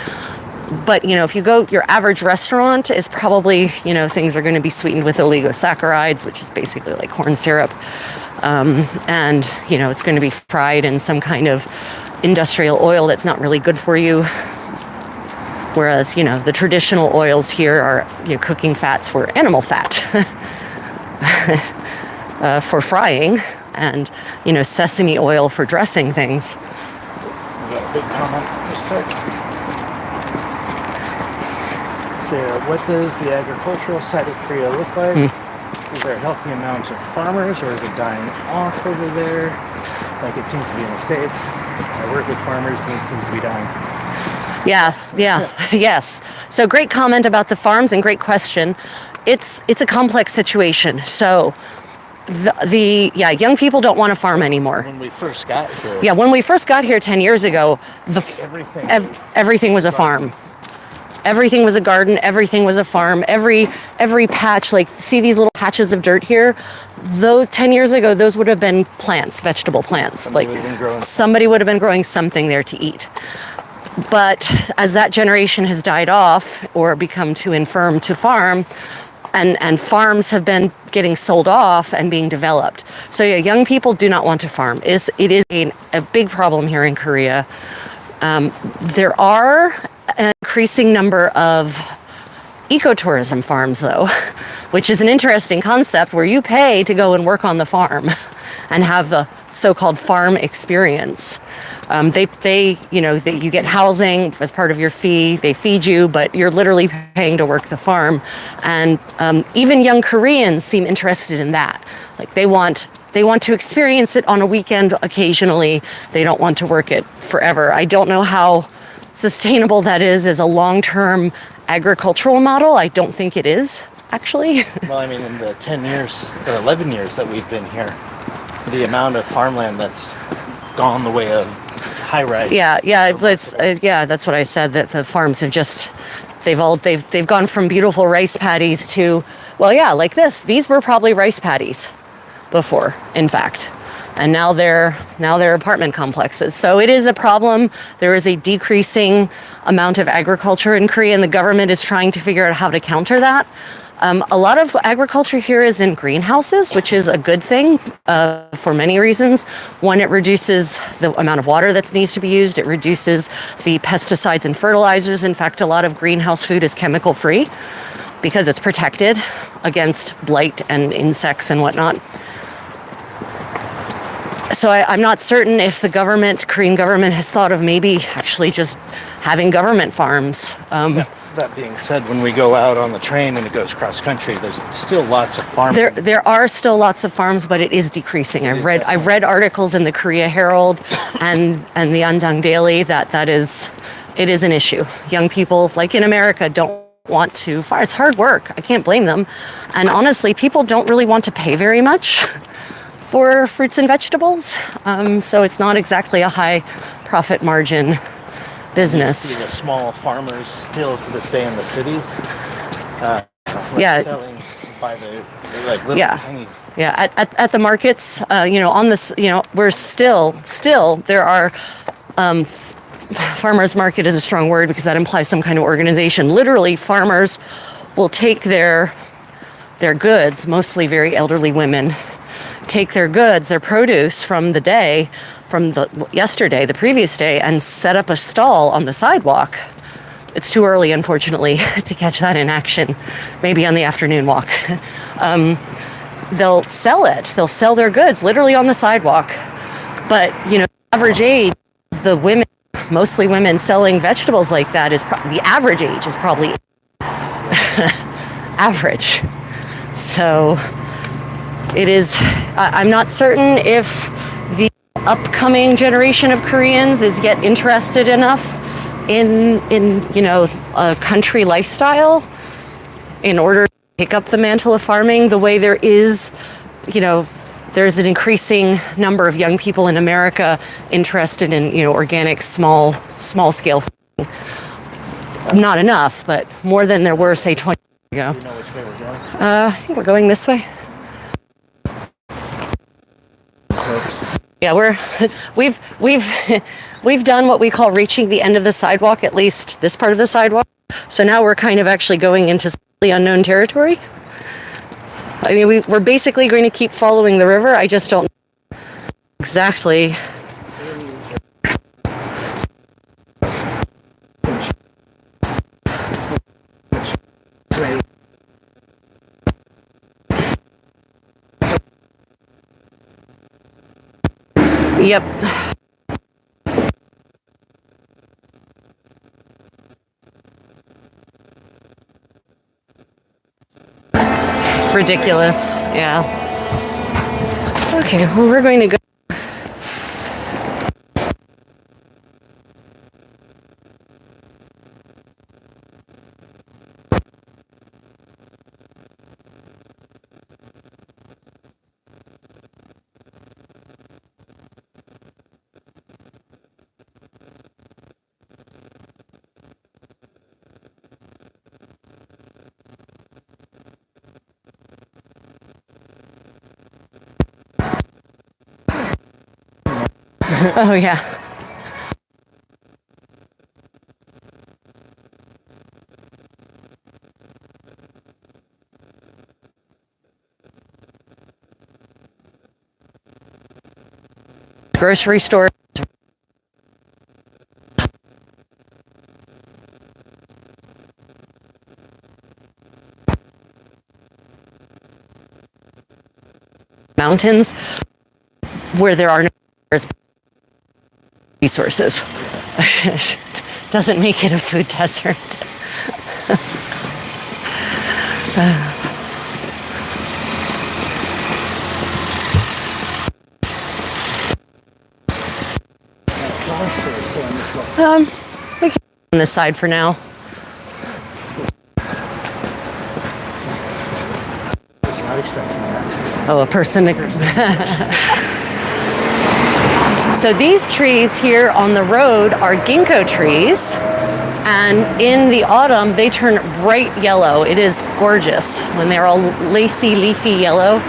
But, if you go, your average restaurant is probably, things are going to be sweetened with oligosaccharides, which is basically like corn syrup. And, it's going to be fried in some kind of industrial oil that's not really good for you. Whereas, the traditional oils here are, cooking fats were animal fat for frying, and, sesame oil for dressing things. We got a big comment in a sec. So, what does the agricultural side of Korea look like? Is there a healthy amount of farmers, or is it dying off over there, like it seems to be in the States? I work with farmers, and it seems to be dying. Yes, yes. So great comment about the farms, and great question. It's a complex situation. So young people don't want to farm anymore. When we first got here. Yeah, when we first got here 10 years ago, everything was a farm. Everything was a garden, everything was a farm, every patch, like see these little patches of dirt here? Those 10 years ago, those would have been plants, vegetable plants. Somebody would have been growing something there to eat. But as that generation has died off or become too infirm to farm, and farms have been getting sold off and being developed. So young people do not want to farm. It is a big problem here in Korea. There are an increasing number of ecotourism farms, though, which is an interesting concept where you pay to go and work on the farm and have the so-called farm experience. You get housing as part of your fee. They feed you, but you're literally paying to work the farm. And even young Koreans seem interested in that. Like they want to experience it on a weekend occasionally. They don't want to work it forever. I don't know how sustainable that is as a long-term agricultural model. I don't think it is, actually. Well, I mean, in the 10 years or 11 years that we've been here, the amount of farmland that's gone the way of high-rise. That's what I said, that the farms have just, they've gone from beautiful rice paddies to, like this. These were probably rice paddies before, in fact. And now they're apartment complexes. So it is a problem. There is a decreasing amount of agriculture in Korea, and the government is trying to figure out how to counter that. A lot of agriculture here is in greenhouses, which is a good thing for many reasons. One, it reduces the amount of water that needs to be used. It reduces the pesticides and fertilizers. In fact, a lot of greenhouse food is chemical free because it's protected against blight and insects and whatnot. So I'm not certain if the Korean government has thought of maybe actually just having government farms. That being said, when we go out on the train and it goes cross country, there's still lots of farms. There are still lots of farms, but it is decreasing. I've read articles in the Korea Herald and the Andang Daily that it is an issue. Young people, like in America, don't want to farm. It's hard work. I can't blame them. And honestly, people don't really want to pay very much for fruits and vegetables. So it's not exactly a high profit margin business. You see the small farmers still to this day in the cities. Selling by the tiny. Yeah, at the markets, on this, we're still there are, farmers market is a strong word because that implies some kind of organization. Literally, farmers will take their goods, mostly very elderly women, take their goods, their produce from the previous day, and set up a stall on the sidewalk. It's too early, unfortunately, to catch that in action. Maybe on the afternoon walk. They'll sell it. They'll sell their goods literally on the sidewalk. But, average age, the women, mostly women selling vegetables like that the average age is probably average. So it is, I'm not certain if the upcoming generation of Koreans is yet interested enough in a country lifestyle in order pick up the mantle of farming the way there is, there's an increasing number of young people in America interested in, organic, small scale farming. Not enough, but more than there were, say, 20 years ago. Do you know which way we're going? I think we're going this way. Yeah, we've done what we call reaching the end of the sidewalk, at least this part of the sidewalk. So now we're kind of actually going into slightly unknown territory. I mean, we're basically going to keep following the river. I just don't know exactly. Yep. Ridiculous. Yeah. Okay, well, we're going to go. Oh, yeah. Grocery store. Mountains where there are no resources. Doesn't make it a food desert. We can on this side for now. Not expecting that. Oh, a person. So these trees here on the road are ginkgo trees, and in the autumn they turn bright yellow. It is gorgeous when they're all lacy, leafy yellow.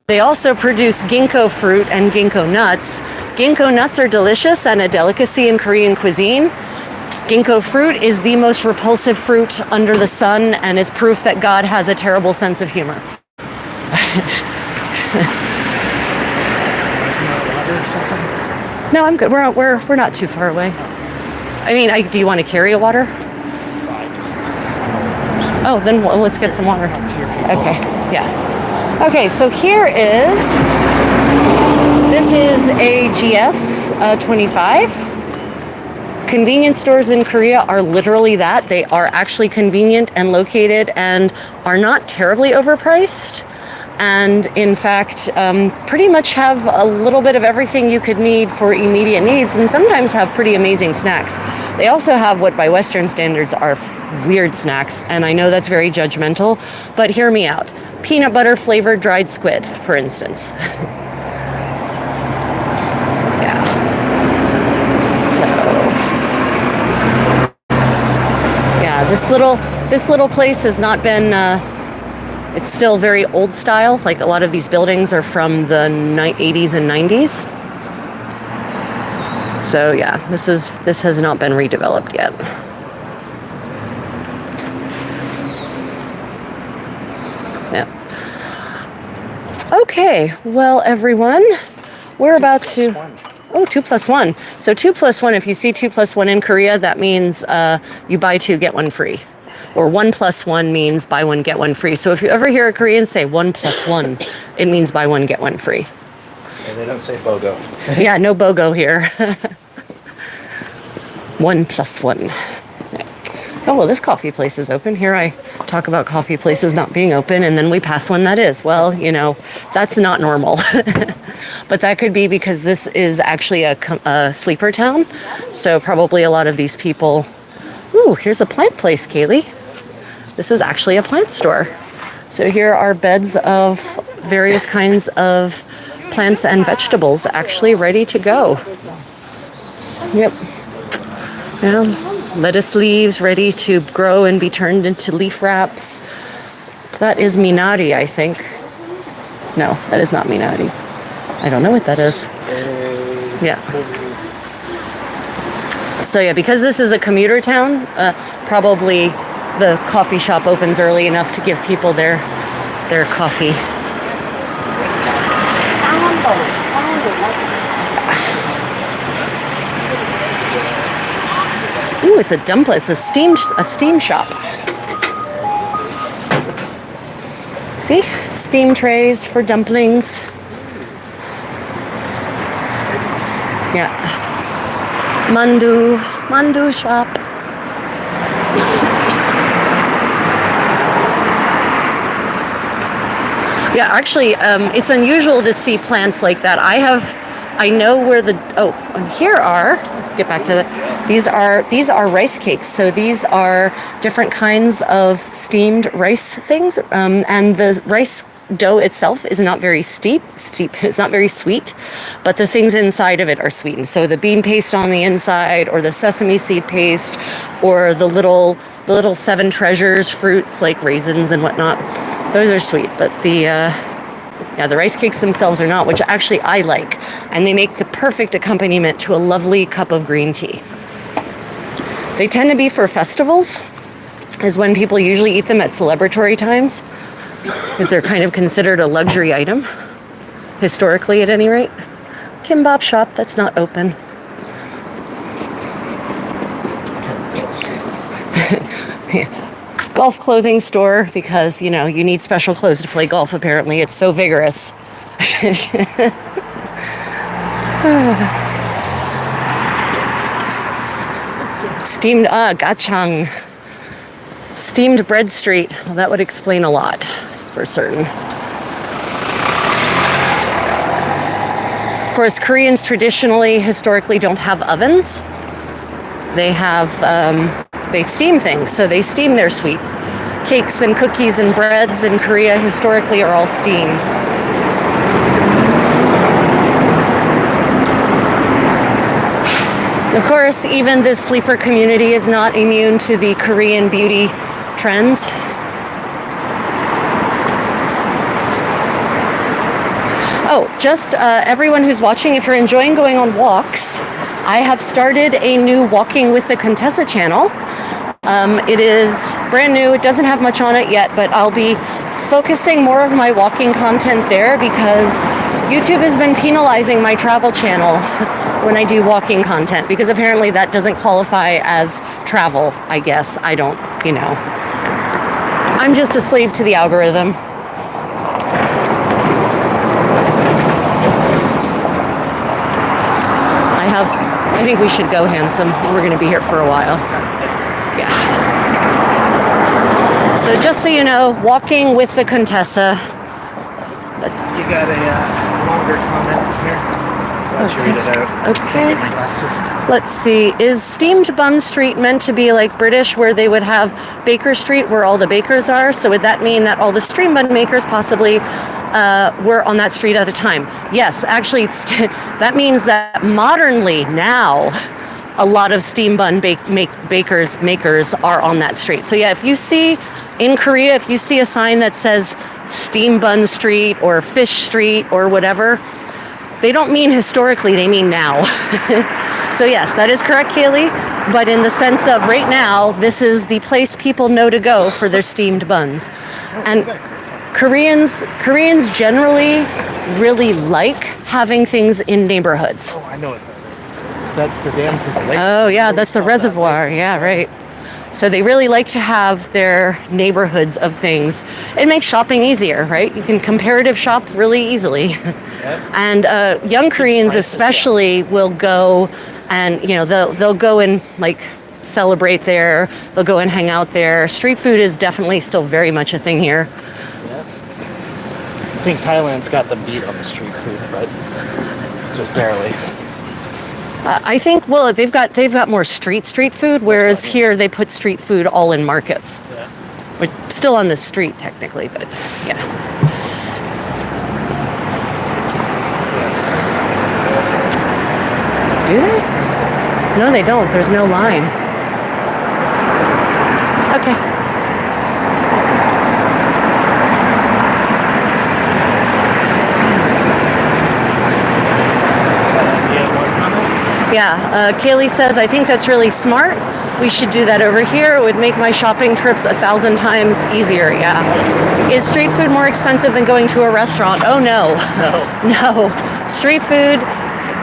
They also produce ginkgo fruit and ginkgo nuts. Ginkgo nuts are delicious and a delicacy in Korean cuisine. Ginkgo fruit is the most repulsive fruit under the sun and is proof that God has a terrible sense of humor. No, I'm good. We're not too far away. I mean, do you want to carry a water? Oh, then let's get some water. Okay, yeah. Okay, so this is a GS 25. Convenience stores in Korea are literally that. They are actually convenient and located and are not terribly overpriced. And in fact, pretty much have a little bit of everything you could need for immediate needs, and sometimes have pretty amazing snacks. They also have what by Western standards are weird snacks, and I know that's very judgmental, but hear me out. Peanut butter flavored dried squid, for instance. Yeah. So, yeah, this little place has not been. It's still very old style. Like a lot of these buildings are from the 80s and 90s. So yeah, this has not been redeveloped yet. Yeah. Okay, well everyone, we're about to... Oh, 2+1. So 2+1, if you see 2+1 in Korea, that means you buy two, get one free. Or 1+1 means buy one, get one free. So if you ever hear a Korean say 1+1, it means buy one, get one free. And they don't say BOGO. Yeah, no BOGO here. 1+1. Oh, well, this coffee place is open. Here I talk about coffee places not being open, and then we pass one that is. Well, that's not normal. But that could be because this is actually a sleeper town. So probably a lot of these people... Ooh, here's a plant place, Kaylee. This is actually a plant store. So here are beds of various kinds of plants and vegetables actually ready to go. Yep. Yeah. Lettuce leaves ready to grow and be turned into leaf wraps. That is minari, I think. No, that is not minari. I don't know what that is. Yeah. So yeah, because this is a commuter town, probably the coffee shop opens early enough to give people their coffee. Ooh, it's a dumpling. It's a steam shop. See, steam trays for dumplings. Yeah, mandu shop. Yeah, actually, it's unusual to see plants like that. I know where get back to that. These are rice cakes. So these are different kinds of steamed rice things, and the rice dough itself is not very steep. It's not very sweet, but the things inside of it are sweetened. So the bean paste on the inside, or the sesame seed paste, or the little seven treasures fruits like raisins and whatnot. Those are sweet, but the rice cakes themselves are not, which actually I like, and they make the perfect accompaniment to a lovely cup of green tea. They tend to be for festivals, is when people usually eat them at celebratory times, because they're kind of considered a luxury item, historically at any rate. Kimbap shop that's not open. Golf clothing store, because you need special clothes to play golf. Apparently it's so vigorous. Steamed gachang. Steamed bread street. Well, that would explain a lot for certain. Of course, Koreans historically don't have ovens. They steam things, so they steam their sweets. Cakes and cookies and breads in Korea historically are all steamed. Of course, even this sleeper community is not immune to the Korean beauty trends. Oh, just everyone who's watching, if you're enjoying going on walks, I have started a new Walking with the Contessa channel. It is brand new. It doesn't have much on it yet, but I'll be focusing more of my walking content there because YouTube has been penalizing my travel channel when I do walking content, because apparently that doesn't qualify as travel, I guess. I don't, I'm just a slave to the algorithm. I think we should go, handsome. We're going to be here for a while. Yeah. So just so you know, Walking with the Contessa. You got a longer comment here. Let's read it out. Okay. Get my glasses. Let's see. Is Steamed Bun Street meant to be like British, where they would have Baker Street where all the bakers are? So would that mean that all the steamed bun makers possibly were on that street at a time? Yes, actually, that means that modernly now, a lot of steam bun makers are on that street. So yeah, if you see in Korea, if you see a sign that says Steam Bun Street or Fish Street or whatever, they don't mean historically, they mean now. So yes, that is correct, Kaylee. But in the sense of right now, this is the place people know to go for their steamed buns. And Koreans generally really like having things in neighborhoods. Oh, I know what that is. That's the dam for the lake. Oh yeah, that's the reservoir. Yeah, right. So they really like to have their neighborhoods of things. It makes shopping easier, right? You can comparative shop really easily. Yep. And young Koreans especially will go and, they'll go and like celebrate there. They'll go and hang out there. Street food is definitely still very much a thing here. Yep. I think Thailand's got the beat on the street food, but just barely. I think, well, they've got more street food, whereas here they put street food all in markets. Yeah. We're still on the street technically, but yeah. Do they? No, they don't. There's no line. Okay. Yeah, Kaylee says, I think that's really smart. We should do that over here. It would make my shopping trips 1,000 times easier. Yeah. Is street food more expensive than going to a restaurant? Oh, no. No. Street food,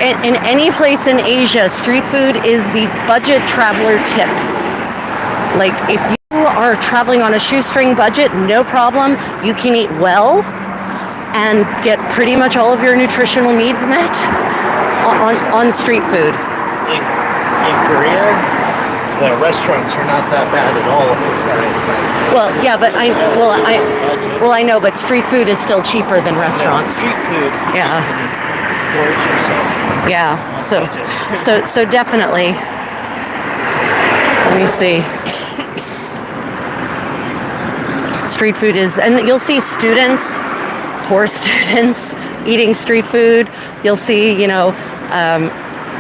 in any place in Asia, street food is the budget traveler tip. Like, if you are traveling on a shoestring budget, no problem. You can eat well and get pretty much all of your nutritional needs met on street food. In Korea, the restaurants are not that bad at all for price. Well, yeah, but I know, but street food is still cheaper than restaurants. Street food. Yeah. Gorge yourself. Yeah. So definitely. Let me see. Street food is, and you'll see students, poor students, eating street food. You'll see,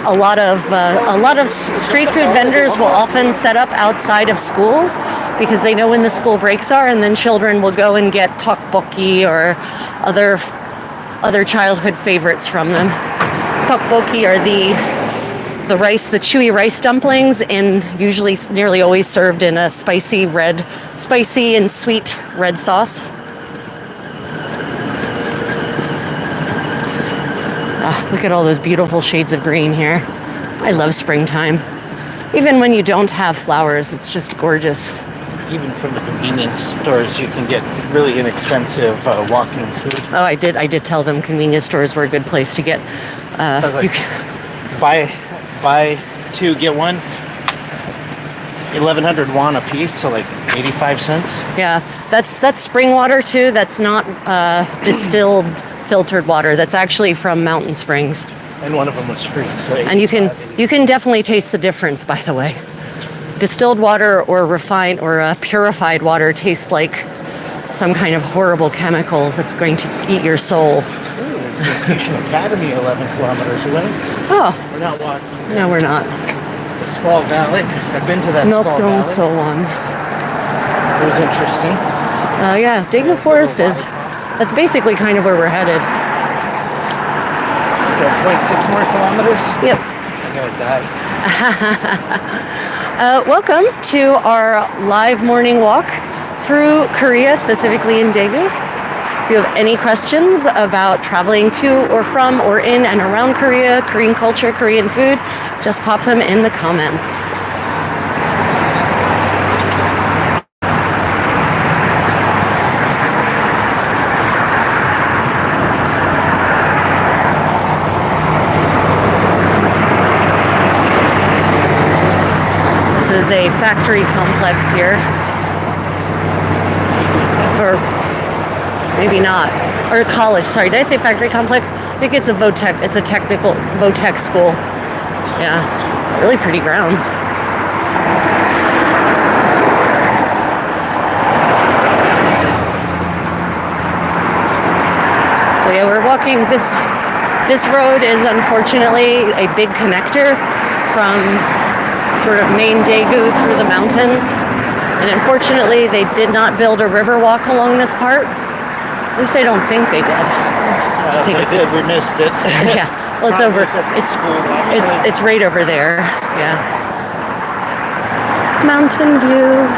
a lot of street food vendors will often set up outside of schools because they know when the school breaks are, and then children will go and get tteokbokki or other childhood favorites from them. Tteokbokki are the rice, the chewy rice dumplings, and usually nearly always served in a spicy and sweet red sauce. Look at all those beautiful shades of green here. I love springtime. Even when you don't have flowers, it's just gorgeous. Even from the convenience stores, you can get really inexpensive walking food. Oh, I did tell them convenience stores were a good place to get. I was like, buy two, get one. 1,100 won a piece, so like 85 cents. Yeah, that's spring water too. That's not distilled filtered water. That's actually from mountain springs. And one of them was free. So and you can definitely taste the difference, by the way. Distilled water or refined or purified water tastes like some kind of horrible chemical that's going to eat your soul. Vacation Academy 11 kilometers away. Oh. We're not walking. No, we're not. The Small Valley. I've been to that Small Valley. Solan. It was interesting. Yeah, Daegu Forest is. That's basically kind of where we're headed. So 0.6 more kilometers? Yep. I'm gonna die. Welcome to our live morning walk through Korea, specifically in Daegu. If you have any questions about traveling to or from or in and around Korea, Korean culture, Korean food, just pop them in the comments. This is a factory complex here. Or maybe not. Or college, sorry. Did I say factory complex? I think it's a VOTEC. It's a technical VOTEC school. Yeah. Really pretty grounds. So yeah, we're walking this road is unfortunately a big connector from sort of main Daegu through the mountains. And unfortunately, they did not build a river walk along this part. At least I don't think they did. They did. We missed it. Yeah. Well, it's over. It's right over there. Yeah. Mountain view.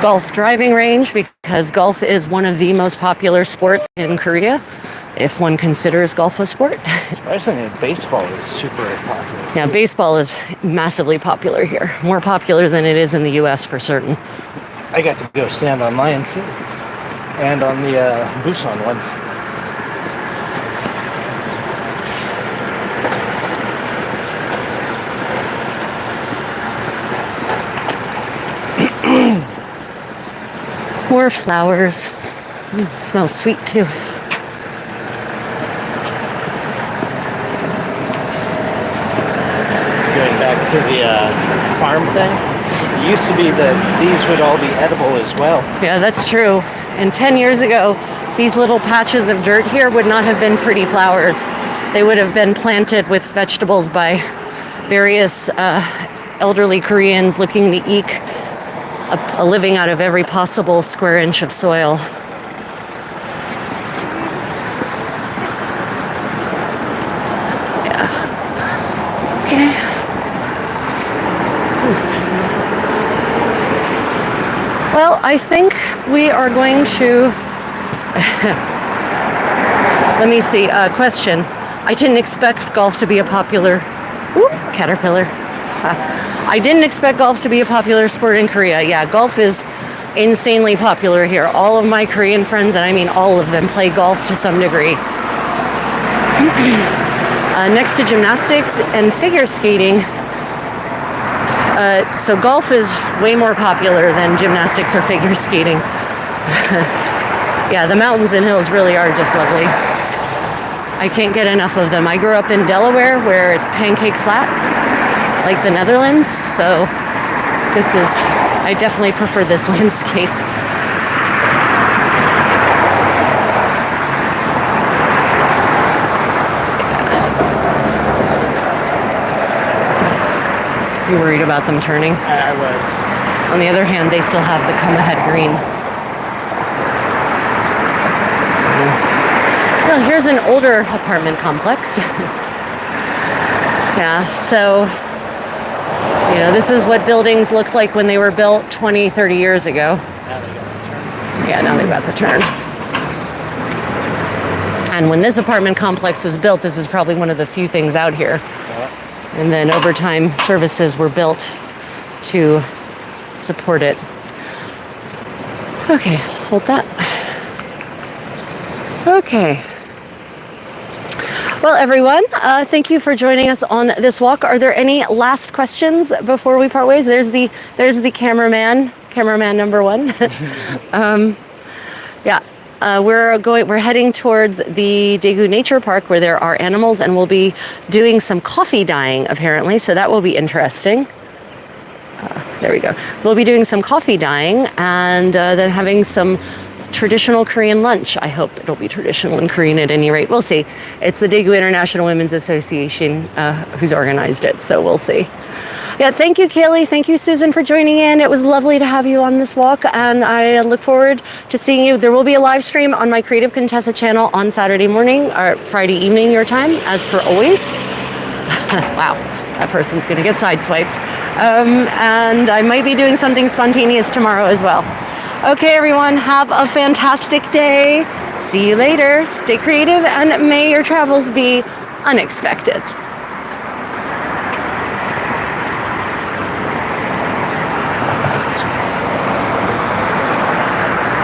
Golf driving range, because golf is one of the most popular sports in Korea, if one considers golf a sport. Surprisingly, baseball is super popular. Yeah, baseball is massively popular here. More popular than it is in the US for certain. I got to go stand on Lion Field and on the Busan one. More flowers. Smells sweet too. to the farm thing. It used to be that these would all be edible as well. Yeah, that's true. And 10 years ago, these little patches of dirt here would not have been pretty flowers. They would have been planted with vegetables by various elderly Koreans looking to eke a living out of every possible square inch of soil. Yeah. Okay. Well, I think we are going to... Let me see. Question. I didn't expect golf to be a popular... Ooh, caterpillar. I didn't expect golf to be a popular sport in Korea. Yeah, golf is insanely popular here. All of my Korean friends, and I mean all of them, play golf to some degree. Next to gymnastics and figure skating, so golf is way more popular than gymnastics or figure skating. Yeah, the mountains and hills really are just lovely. I can't get enough of them. I grew up in Delaware where it's pancake flat, like the Netherlands, so I definitely prefer this landscape. You worried about them turning? I was. On the other hand, they still have the come ahead green. Well, here's an older apartment complex. Yeah, so, this is what buildings looked like when they were built 20, 30 years ago. Now they got the turn. Yeah, now they've got the turn. And when this apartment complex was built, this was probably one of the few things out here. Yeah. And then over time, services were built to support it. Okay, hold that. Okay. Well, everyone, thank you for joining us on this walk. Are there any last questions before we part ways? There's the cameraman number one. Yeah, we're heading towards the Daegu Nature Park where there are animals, and we'll be doing some coffee dyeing apparently. So that will be interesting. There we go. We'll be doing some coffee dyeing and then having some traditional Korean lunch. I hope it'll be traditional and Korean at any rate. We'll see. It's the Daegu International Women's Association who's organized it, so we'll see. Yeah, thank you, Kaylee. Thank you, Susan, for joining in. It was lovely to have you on this walk, and I look forward to seeing you. There will be a live stream on my Creative Contessa channel on Saturday morning or Friday evening your time, as per always. Wow, that person's going to get sideswiped. And I might be doing something spontaneous tomorrow as well. Okay, everyone, have a fantastic day. See you later. Stay creative, and may your travels be unexpected.